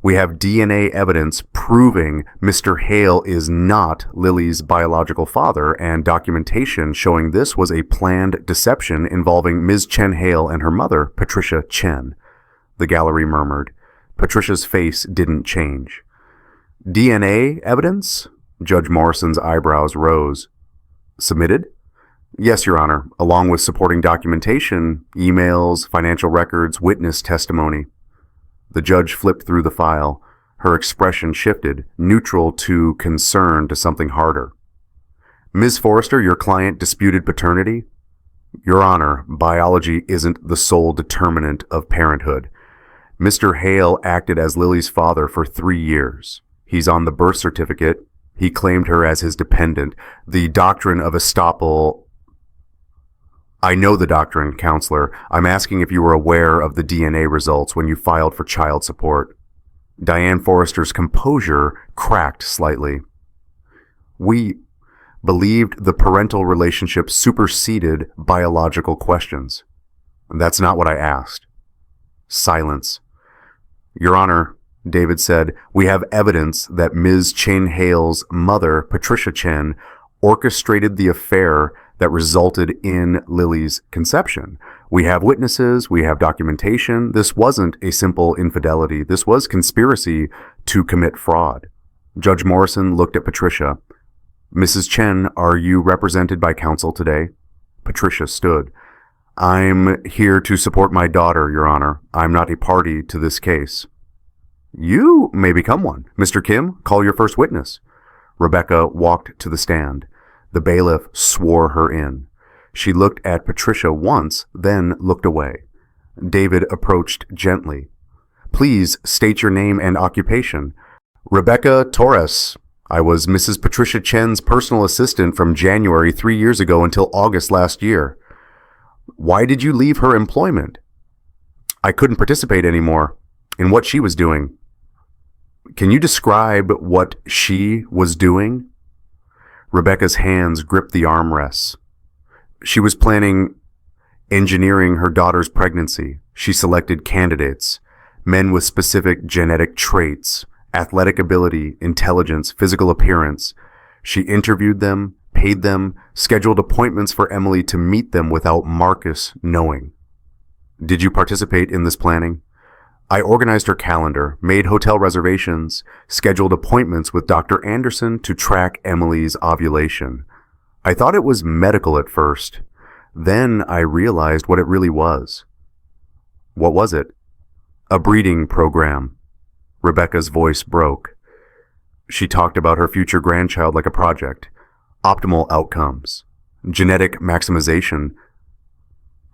We have DNA evidence proving Mr. Hale is not Lily's biological father and documentation showing this was a planned deception involving Ms. Chen Hale and her mother, Patricia Chen. The gallery murmured. Patricia's face didn't change. DNA evidence? Judge Morrison's eyebrows rose. Submitted? Yes, Your Honor, along with supporting documentation, emails, financial records, witness testimony. The judge flipped through the file. Her expression shifted, neutral to concern to something harder. Ms. Forrester, your client disputed paternity? Your Honor, biology isn't the sole determinant of parenthood. Mr. Hale acted as Lily's father for 3 years. He's on the birth certificate. He claimed her as his dependent. The doctrine of estoppel... I know the doctrine, counselor. I'm asking if you were aware of the DNA results when you filed for child support. Diane Forrester's composure cracked slightly. We believed the parental relationship superseded biological questions. That's not what I asked. Silence. Your Honor, David said, we have evidence that Ms. Chen Hale's mother, Patricia Chen, orchestrated the affair that resulted in Lily's conception. We have witnesses, we have documentation. This wasn't a simple infidelity. This was conspiracy to commit fraud. Judge Morrison looked at Patricia. Mrs. Chen, are you represented by counsel today? Patricia stood. I'm here to support my daughter, Your Honor. I'm not a party to this case. You may become one. Mr. Kim, call your first witness. Rebecca walked to the stand. The bailiff swore her in. She looked at Patricia once, then looked away. David approached gently. Please state your name and occupation. Rebecca Torres. I was Mrs. Patricia Chen's personal assistant from January 3 years ago until August last year. Why did you leave her employment? I couldn't participate anymore in what she was doing. Can you describe what she was doing? Rebecca's hands gripped the armrests. She was planning engineering her daughter's pregnancy. She selected candidates, men with specific genetic traits, Athletic ability, intelligence, physical appearance. She interviewed them, paid them, scheduled appointments for Emily to meet them without Marcus knowing. Did you participate in this planning? I organized her calendar, made hotel reservations, scheduled appointments with Dr. Anderson to track Emily's ovulation. I thought it was medical at first. Then I realized what it really was. What was it? A breeding program. Rebecca's voice broke. She talked about her future grandchild like a project. Optimal outcomes. Genetic maximization.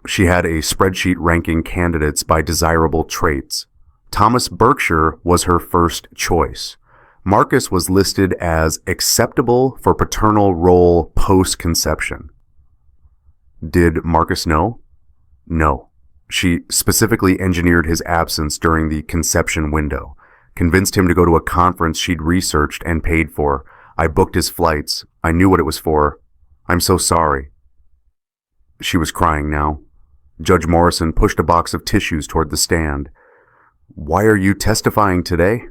She had a spreadsheet ranking candidates by desirable traits. Thomas Berkshire was her first choice. Marcus was listed as acceptable for paternal role post-conception. Did Marcus know? No. She specifically engineered his absence during the conception window, convinced him to go to a conference she'd researched and paid for. I booked his flights. I knew what it was for. I'm so sorry. She was crying now. Judge Morrison pushed a box of tissues toward the stand. Why are you testifying today?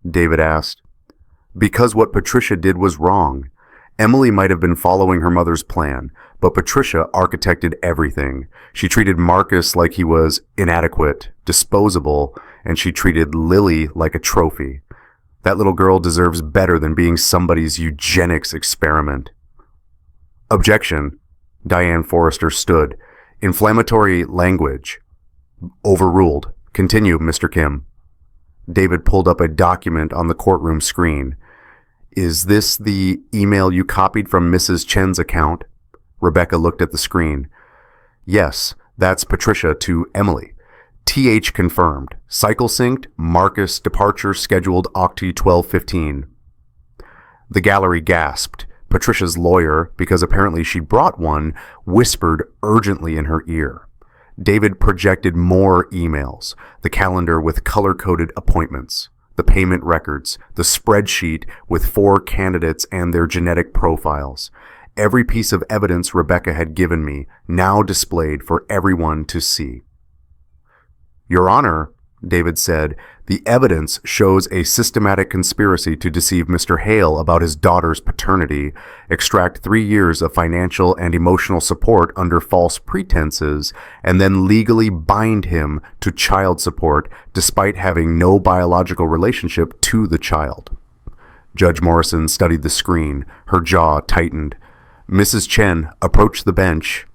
David asked. Because what Patricia did was wrong. Emily might have been following her mother's plan, but Patricia architected everything. She treated Marcus like he was inadequate, disposable, and she treated Lily like a trophy. That little girl deserves better than being somebody's eugenics experiment. Objection. Diane Forrester stood. Inflammatory language. Overruled. Continue, Mr. Kim. David pulled up a document on the courtroom screen. Is this the email you copied from Mrs. Chen's account? Rebecca looked at the screen. Yes, that's Patricia to Emily. TH confirmed. Cycle synced. Marcus departure scheduled Octi 12:15. The gallery gasped. Patricia's lawyer, because apparently she brought one, whispered urgently in her ear. David projected more emails, the calendar with color-coded appointments, the payment records, the spreadsheet with 4 candidates and their genetic profiles. Every piece of evidence Rebecca had given me, now displayed for everyone to see. Your Honor, David said, the evidence shows a systematic conspiracy to deceive Mr. Hale about his daughter's paternity, extract 3 years of financial and emotional support under false pretenses, and then legally bind him to child support despite having no biological relationship to the child. Judge Morrison studied the screen. Her jaw tightened. Mrs. Chen approached the bench.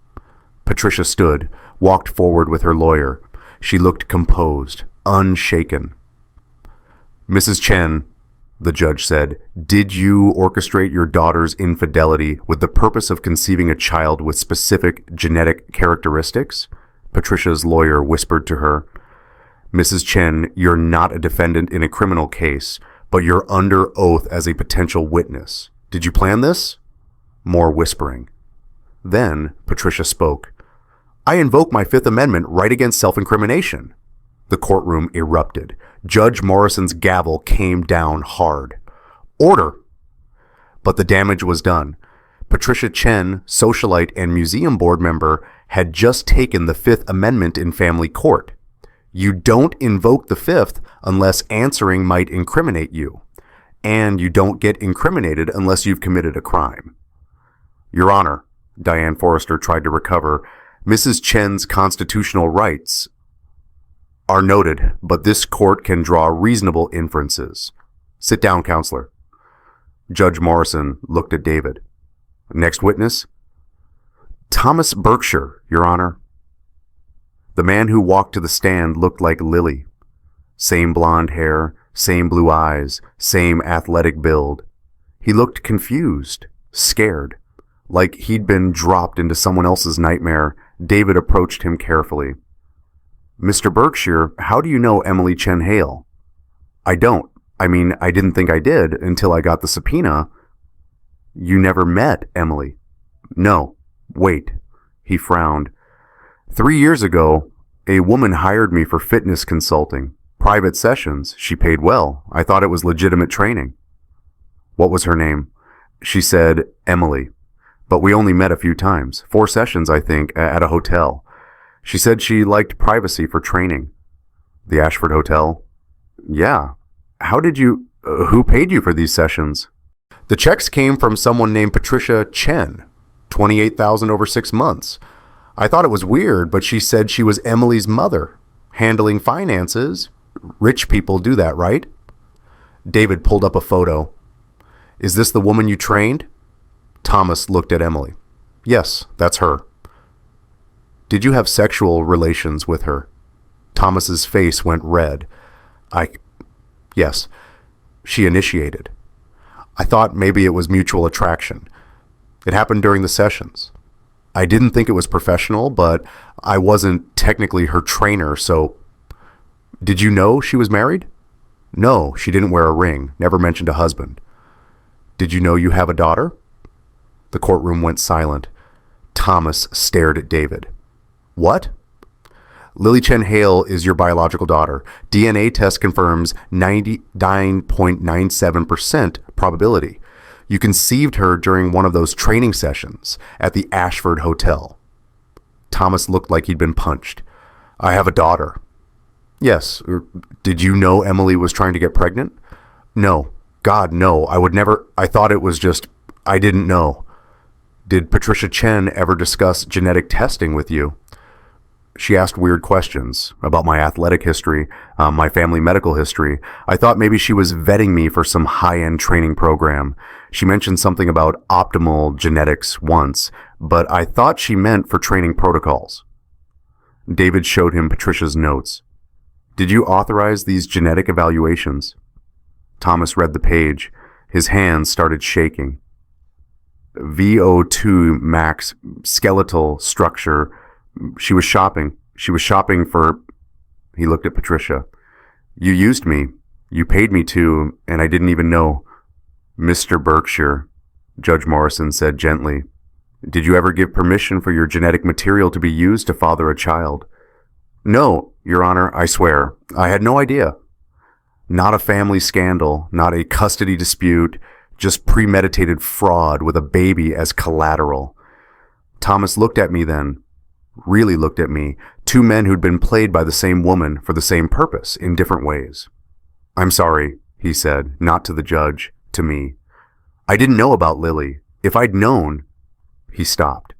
Patricia stood, walked forward with her lawyer. She looked composed, unshaken. Mrs. Chen, the judge said, did you orchestrate your daughter's infidelity with the purpose of conceiving a child with specific genetic characteristics? Patricia's lawyer whispered to her. Mrs. Chen, you're not a defendant in a criminal case, but you're under oath as a potential witness. Did you plan this? More whispering. Then Patricia spoke. I invoke my Fifth Amendment right against self-incrimination. The courtroom erupted. Judge Morrison's gavel came down hard. Order! But the damage was done. Patricia Chen, socialite and museum board member, had just taken the Fifth Amendment in family court. You don't invoke the Fifth unless answering might incriminate you. And you don't get incriminated unless you've committed a crime. Your Honor, Diane Forrester tried to recover, Mrs. Chen's constitutional rights are noted, but this court can draw reasonable inferences. Sit down, counselor. Judge Morrison looked at David. Next witness? Thomas Berkshire, Your Honor. The man who walked to the stand looked like Lily. Same blonde hair, same blue eyes, same athletic build. He looked confused, scared, like he'd been dropped into someone else's nightmare. David approached him carefully. Mr. Berkshire, how do you know Emily Chen Hale? I don't. I mean, I didn't think I did until I got the subpoena. You never met Emily? No. Wait. He frowned. 3 years ago, a woman hired me for fitness consulting. Private sessions. She paid well. I thought it was legitimate training. What was her name? She said Emily. But we only met a few times. 4 sessions, I think, at a hotel. She said she liked privacy for training. The Ashford Hotel? Yeah. How did you... Who paid you for these sessions? The checks came from someone named Patricia Chen, $28,000 over 6 months. I thought it was weird, but she said she was Emily's mother, handling finances. Rich people do that, right? David pulled up a photo. Is this the woman you trained? Thomas looked at Emily. Yes, that's her. Did you have sexual relations with her? Thomas's face went red. Yes. She initiated. I thought maybe it was mutual attraction. It happened during the sessions. I didn't think it was professional, but I wasn't technically her trainer, so... Did you know she was married? No, she didn't wear a ring, never mentioned a husband. Did you know you have a daughter? The courtroom went silent. Thomas stared at David. What? Lily Chen Hale is your biological daughter. DNA test confirms 99.97% probability. You conceived her during one of those training sessions at the Ashford Hotel. Thomas looked like he'd been punched. I have a daughter. Yes. Did you know Emily was trying to get pregnant? No. God, no. I would never. I thought it was just, I didn't know. Did Patricia Chen ever discuss genetic testing with you? She asked weird questions about my athletic history, my family medical history. I thought maybe she was vetting me for some high-end training program. She mentioned something about optimal genetics once, but I thought she meant for training protocols. David showed him Patricia's notes. Did you authorize these genetic evaluations? Thomas read the page. His hands started shaking. VO2 max skeletal structure. She was shopping. She was shopping for... He looked at Patricia. You used me. You paid me to, and I didn't even know. Mr. Berkshire, Judge Morrison said gently, did you ever give permission for your genetic material to be used to father a child? No, Your Honor, I swear. I had no idea. Not a family scandal, not a custody dispute, just premeditated fraud with a baby as collateral. Thomas looked at me then. Really looked at me, two men who'd been played by the same woman for the same purpose in different ways. I'm sorry, he said, not to the judge, to me. I didn't know about Lily. If I'd known... He stopped.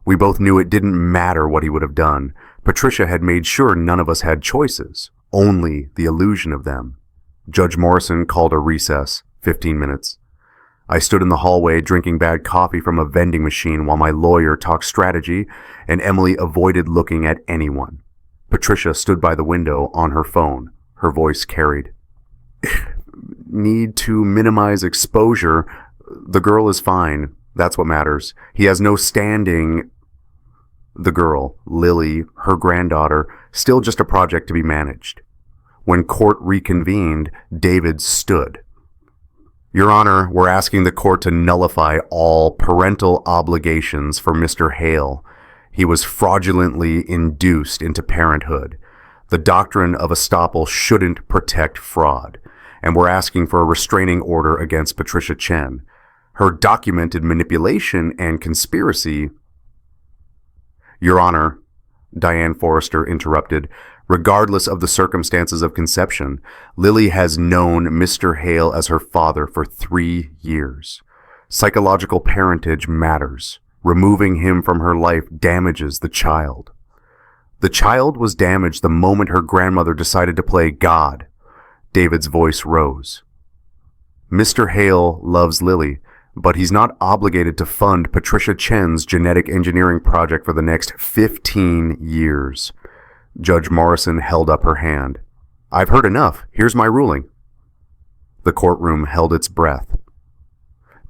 We both knew it didn't matter what he would have done. Patricia had made sure none of us had choices, only the illusion of them. Judge Morrison called a recess, 15 minutes. I stood in the hallway drinking bad coffee from a vending machine while my lawyer talked strategy, and Emily avoided looking at anyone. Patricia stood by the window on her phone. Her voice carried. Need to minimize exposure. The girl is fine. That's what matters. He has no standing. The girl, Lily, her granddaughter, still just a project to be managed. When court reconvened, David stood. Your Honor, we're asking the court to nullify all parental obligations for Mr. Hale. He was fraudulently induced into parenthood. The doctrine of estoppel shouldn't protect fraud, and we're asking for a restraining order against Patricia Chen. Her documented manipulation and conspiracy... Your Honor, Diane Forrester interrupted, regardless of the circumstances of conception, Lily has known Mr. Hale as her father for 3 years. Psychological parentage matters. Removing him from her life damages the child. The child was damaged the moment her grandmother decided to play God. David's voice rose. Mr. Hale loves Lily, but he's not obligated to fund Patricia Chen's genetic engineering project for the next 15 years. Judge Morrison held up her hand. I've heard enough. Here's my ruling. The courtroom held its breath.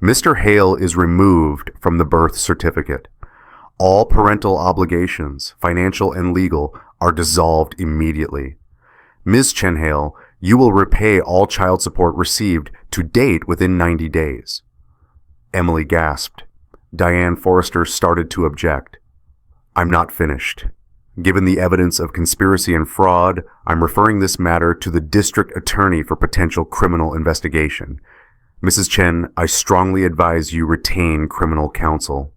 Mr. Hale is removed from the birth certificate. All parental obligations, financial and legal, are dissolved immediately. Ms. Chen Hale, you will repay all child support received to date within 90 days. Emily gasped. Diane Forrester started to object. I'm not finished. Given the evidence of conspiracy and fraud, I'm referring this matter to the district attorney for potential criminal investigation. Mrs. Chen, I strongly advise you retain criminal counsel.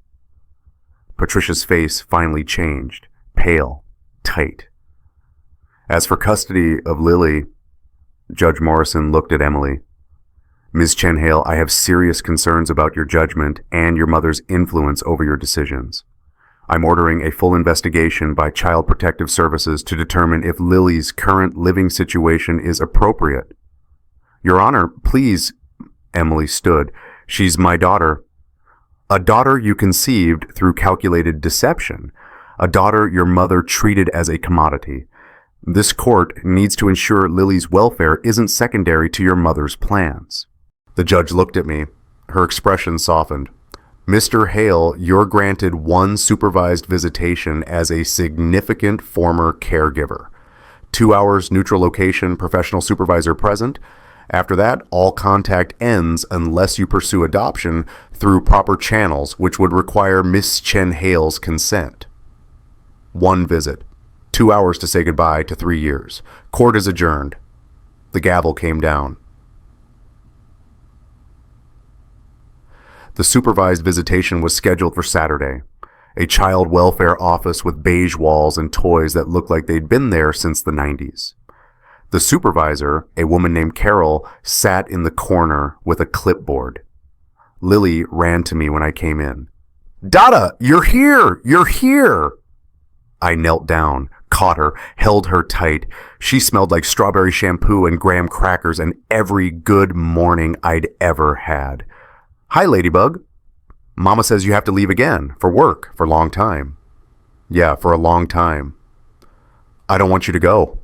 Patricia's face finally changed, pale, tight. As for custody of Lily, Judge Morrison looked at Emily. Ms. Chenhale, I have serious concerns about your judgment and your mother's influence over your decisions. I'm ordering a full investigation by Child Protective Services to determine if Lily's current living situation is appropriate. Your Honor, please, Emily stood. She's my daughter. A daughter you conceived through calculated deception. A daughter your mother treated as a commodity. This court needs to ensure Lily's welfare isn't secondary to your mother's plans. The judge looked at me. Her expression softened. Mr. Hale, you're granted one supervised visitation as a significant former caregiver. 2 hours neutral location, professional supervisor present. After that, all contact ends unless you pursue adoption through proper channels, which would require Miss Chenhale's consent. One visit. 2 hours to say goodbye to 3 years. Court is adjourned. The gavel came down. The supervised visitation was scheduled for Saturday. A child welfare office with beige walls and toys that looked like they'd been there since the 90s. The supervisor, a woman named Carol, sat in the corner with a clipboard. Lily ran to me when I came in. Dada, you're here! You're here! I knelt down, caught her, held her tight. She smelled like strawberry shampoo and graham crackers and every good morning I'd ever had. Hi, Ladybug. Mama says you have to leave again, for work, for a long time. Yeah, for a long time. I don't want you to go.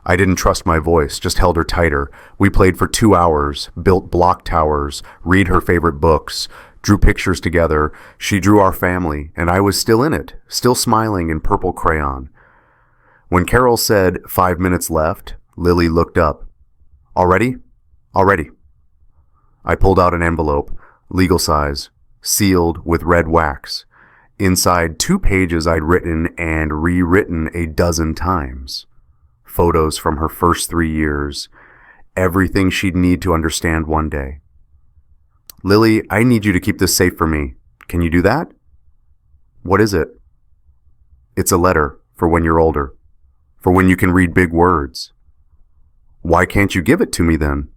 I didn't trust my voice, just held her tighter. We played for 2 hours, built block towers, read her favorite books, drew pictures together. She drew our family, and I was still in it, still smiling in purple crayon. When Carol said 5 minutes left, Lily looked up. Already? Already. I pulled out an envelope. Legal size, sealed with red wax. Inside 2 pages I'd written and rewritten a dozen times. Photos from her first 3 years. Everything she'd need to understand one day. Lily, I need you to keep this safe for me. Can you do that? What is it? It's a letter for when you're older. For when you can read big words. Why can't you give it to me then?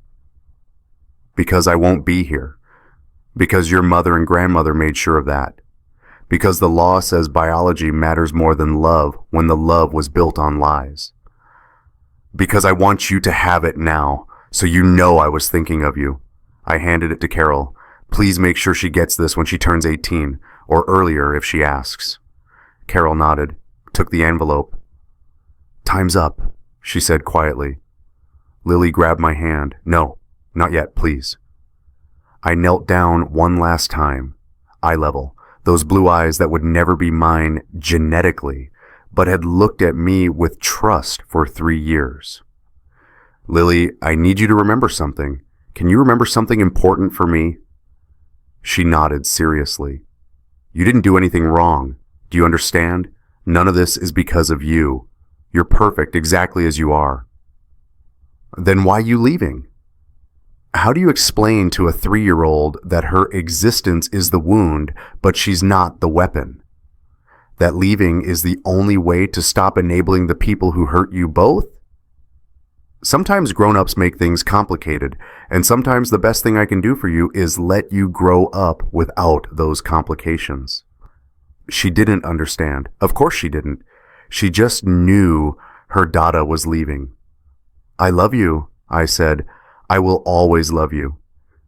Because I won't be here. Because your mother and grandmother made sure of that. Because the law says biology matters more than love when the love was built on lies. Because I want you to have it now, so you know I was thinking of you. I handed it to Carol. Please make sure she gets this when she turns 18, or earlier if she asks. Carol nodded, took the envelope. Time's up, she said quietly. Lily grabbed my hand. No, not yet, please. I knelt down one last time, eye level, those blue eyes that would never be mine genetically, but had looked at me with trust for 3 years. Lily, I need you to remember something. Can you remember something important for me? She nodded seriously. You didn't do anything wrong. Do you understand? None of this is because of you. You're perfect exactly as you are. Then why are you leaving? How do you explain to a 3-year-old that her existence is the wound, but she's not the weapon? That leaving is the only way to stop enabling the people who hurt you both? Sometimes grown-ups make things complicated, and sometimes the best thing I can do for you is let you grow up without those complications. She didn't understand. Of course she didn't. She just knew her Dada was leaving. I love you, I said. I will always love you.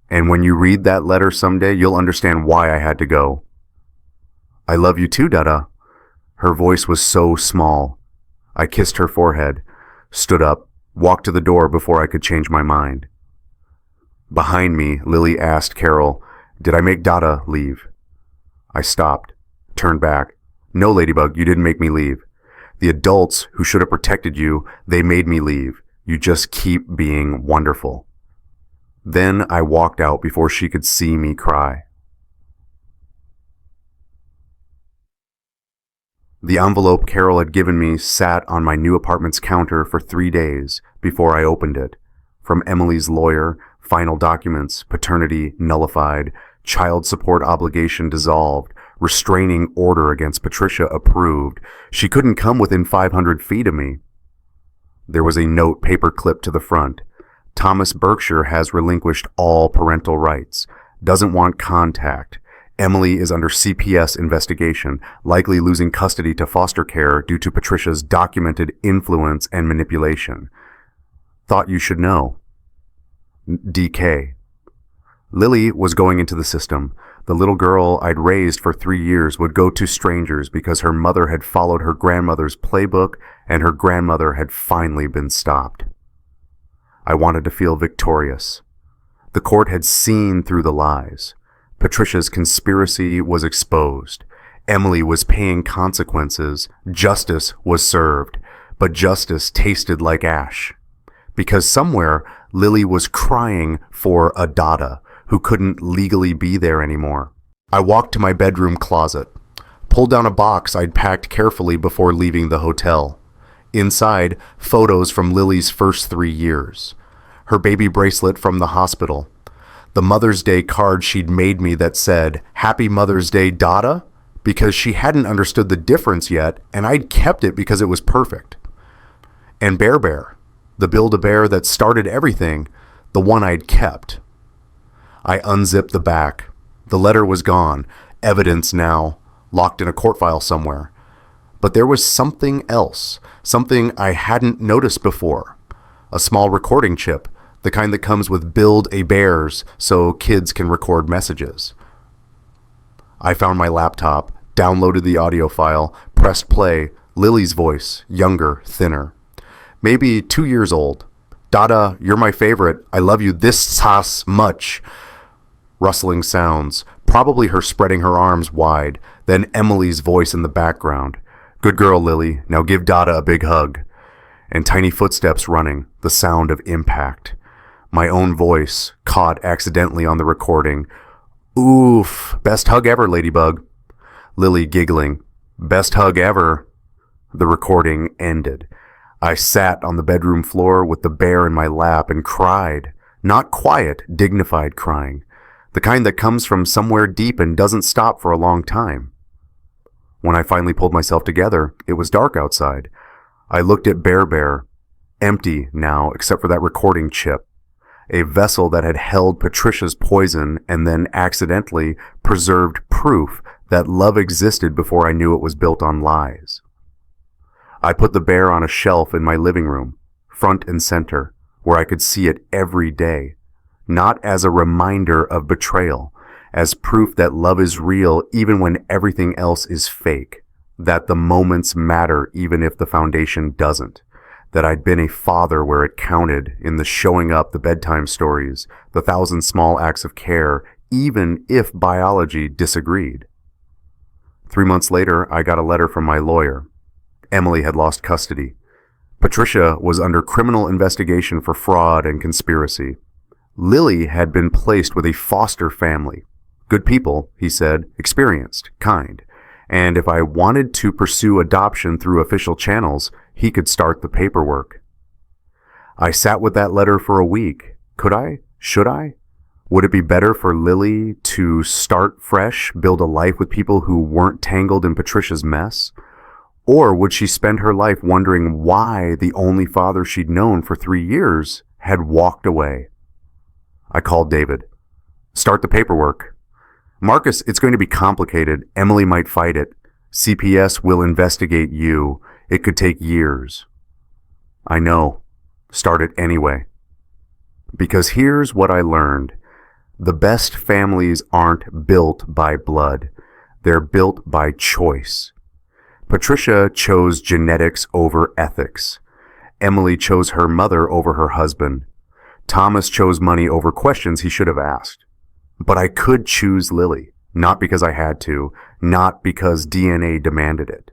And when you read that letter someday, you'll understand why I had to go. I love you too, Dada. Her voice was so small. I kissed her forehead, stood up, walked to the door before I could change my mind. Behind me, Lily asked Carol, did I make Dada leave? I stopped, turned back. No, Ladybug, you didn't make me leave. The adults who should have protected you, they made me leave. You just keep being wonderful. Then I walked out before she could see me cry. The envelope Carol had given me sat on my new apartment's counter for 3 days before I opened it. From Emily's lawyer, final documents, paternity nullified, child support obligation dissolved, restraining order against Patricia approved. She couldn't come within 500 feet of me. There was a note paper clipped to the front. Thomas Berkshire has relinquished all parental rights, doesn't want contact. Emily is under CPS investigation, likely losing custody to foster care due to Patricia's documented influence and manipulation. Thought you should know. DK. Lily was going into the system. The little girl I'd raised for 3 years would go to strangers because her mother had followed her grandmother's playbook and her grandmother had finally been stopped. I wanted to feel victorious. The court had seen through the lies. Patricia's conspiracy was exposed. Emily was paying consequences. Justice was served. But justice tasted like ash. Because somewhere, Lily was crying for a Dada who couldn't legally be there anymore. I walked to my bedroom closet, pulled down a box I'd packed carefully before leaving the hotel. Inside, photos from Lily's first 3 years. Her baby bracelet from the hospital. The Mother's Day card she'd made me that said, "Happy Mother's Day, Dada," because she hadn't understood the difference yet, and I'd kept it because it was perfect. And Bear Bear, the Build-A-Bear that started everything, the one I'd kept. I unzipped the back. The letter was gone, evidence now, locked in a court file somewhere. But there was something else, something I hadn't noticed before. A small recording chip, the kind that comes with Build-A-Bears so kids can record messages. I found my laptop, downloaded the audio file, pressed play, Lily's voice, younger, thinner. Maybe 2 years old. "Dada, you're my favorite. I love you this much." Rustling sounds, probably her spreading her arms wide, then Emily's voice in the background. "Good girl, Lily. Now give Dada a big hug." And tiny footsteps running, the sound of impact. My own voice, caught accidentally on the recording. "Oof, best hug ever, Ladybug." Lily giggling. "Best hug ever." The recording ended. I sat on the bedroom floor with the bear in my lap and cried. Not quiet, dignified crying. The kind that comes from somewhere deep and doesn't stop for a long time. When I finally pulled myself together, it was dark outside. I looked at Bear Bear, empty now except for that recording chip. A vessel that had held Patricia's poison and then accidentally preserved proof that love existed before I knew it was built on lies. I put the bear on a shelf in my living room, front and center, where I could see it every day, not as a reminder of betrayal, as proof that love is real even when everything else is fake, that the moments matter even if the foundation doesn't, that I'd been a father where it counted in the showing up the bedtime stories, the 1,000 small acts of care, even if biology disagreed. 3 months later, I got a letter from my lawyer. Emily had lost custody. Patricia was under criminal investigation for fraud and conspiracy. Lily had been placed with a foster family. Good people, he said, experienced, kind. And if I wanted to pursue adoption through official channels, he could start the paperwork. I sat with that letter for a week. Could I? Should I? Would it be better for Lily to start fresh, build a life with people who weren't tangled in Patricia's mess? Or would she spend her life wondering why the only father she'd known for 3 years had walked away? I called David. "Start the paperwork." "Marcus, it's going to be complicated. Emily might fight it. CPS will investigate you. It could take years." "I know. Start it anyway." Because here's what I learned. The best families aren't built by blood. They're built by choice. Patricia chose genetics over ethics. Emily chose her mother over her husband. Thomas chose money over questions he should have asked. But I could choose Lily, not because I had to, not because DNA demanded it,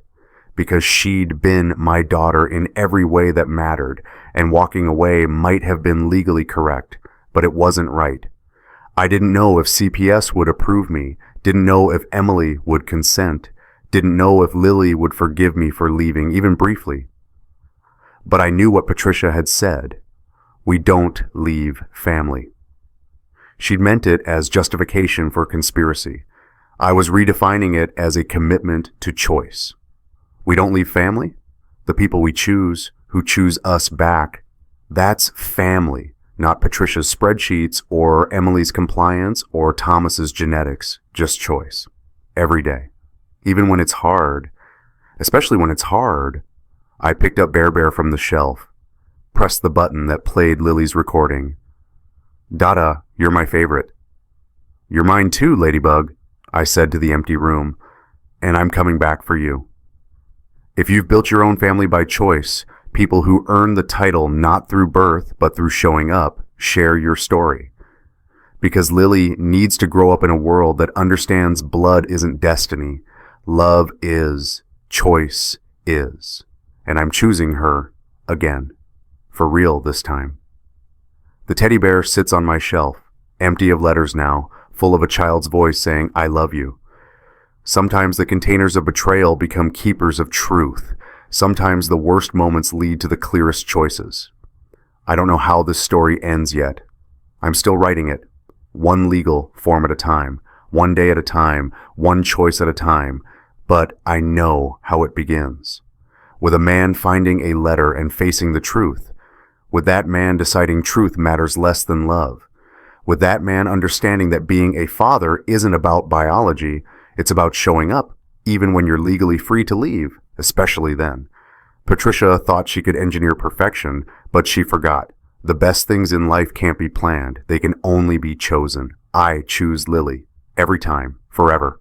because she'd been my daughter in every way that mattered, and walking away might have been legally correct, but it wasn't right. I didn't know if CPS would approve me, didn't know if Emily would consent, didn't know if Lily would forgive me for leaving, even briefly. But I knew what Patricia had said. We don't leave family. She'd meant it as justification for conspiracy. I was redefining it as a commitment to choice. We don't leave family? The people we choose, who choose us back, that's family, Not Patricia's spreadsheets or Emily's compliance or Thomas's genetics, just choice. Every day. Even when it's hard, especially when it's hard, I picked up Bear from the shelf, pressed the button that played Lily's recording. Dada, you're my favorite. You're mine too, Ladybug, I said to the empty room, and I'm coming back for you. If you've built your own family by choice, people who earn the title not through birth but through showing up, share your story. Because Lily needs to grow up in a world that understands blood isn't destiny. Love is. Choice is. And I'm choosing her again. For real this time. The teddy bear sits on my shelf, empty of letters now, full of a child's voice saying, I love you. Sometimes the containers of betrayal become keepers of truth. Sometimes the worst moments lead to the clearest choices. I don't know how this story ends yet. I'm still writing it, one legal form at a time, one day at a time, one choice at a time, but I know how it begins. With a man finding a letter and facing the truth. With that man deciding truth matters less than love. With that man understanding that being a father isn't about biology, it's about showing up, even when you're legally free to leave, especially then. Patricia thought she could engineer perfection, but she forgot. The best things in life can't be planned. They can only be chosen. I choose Lily. Every time. Forever.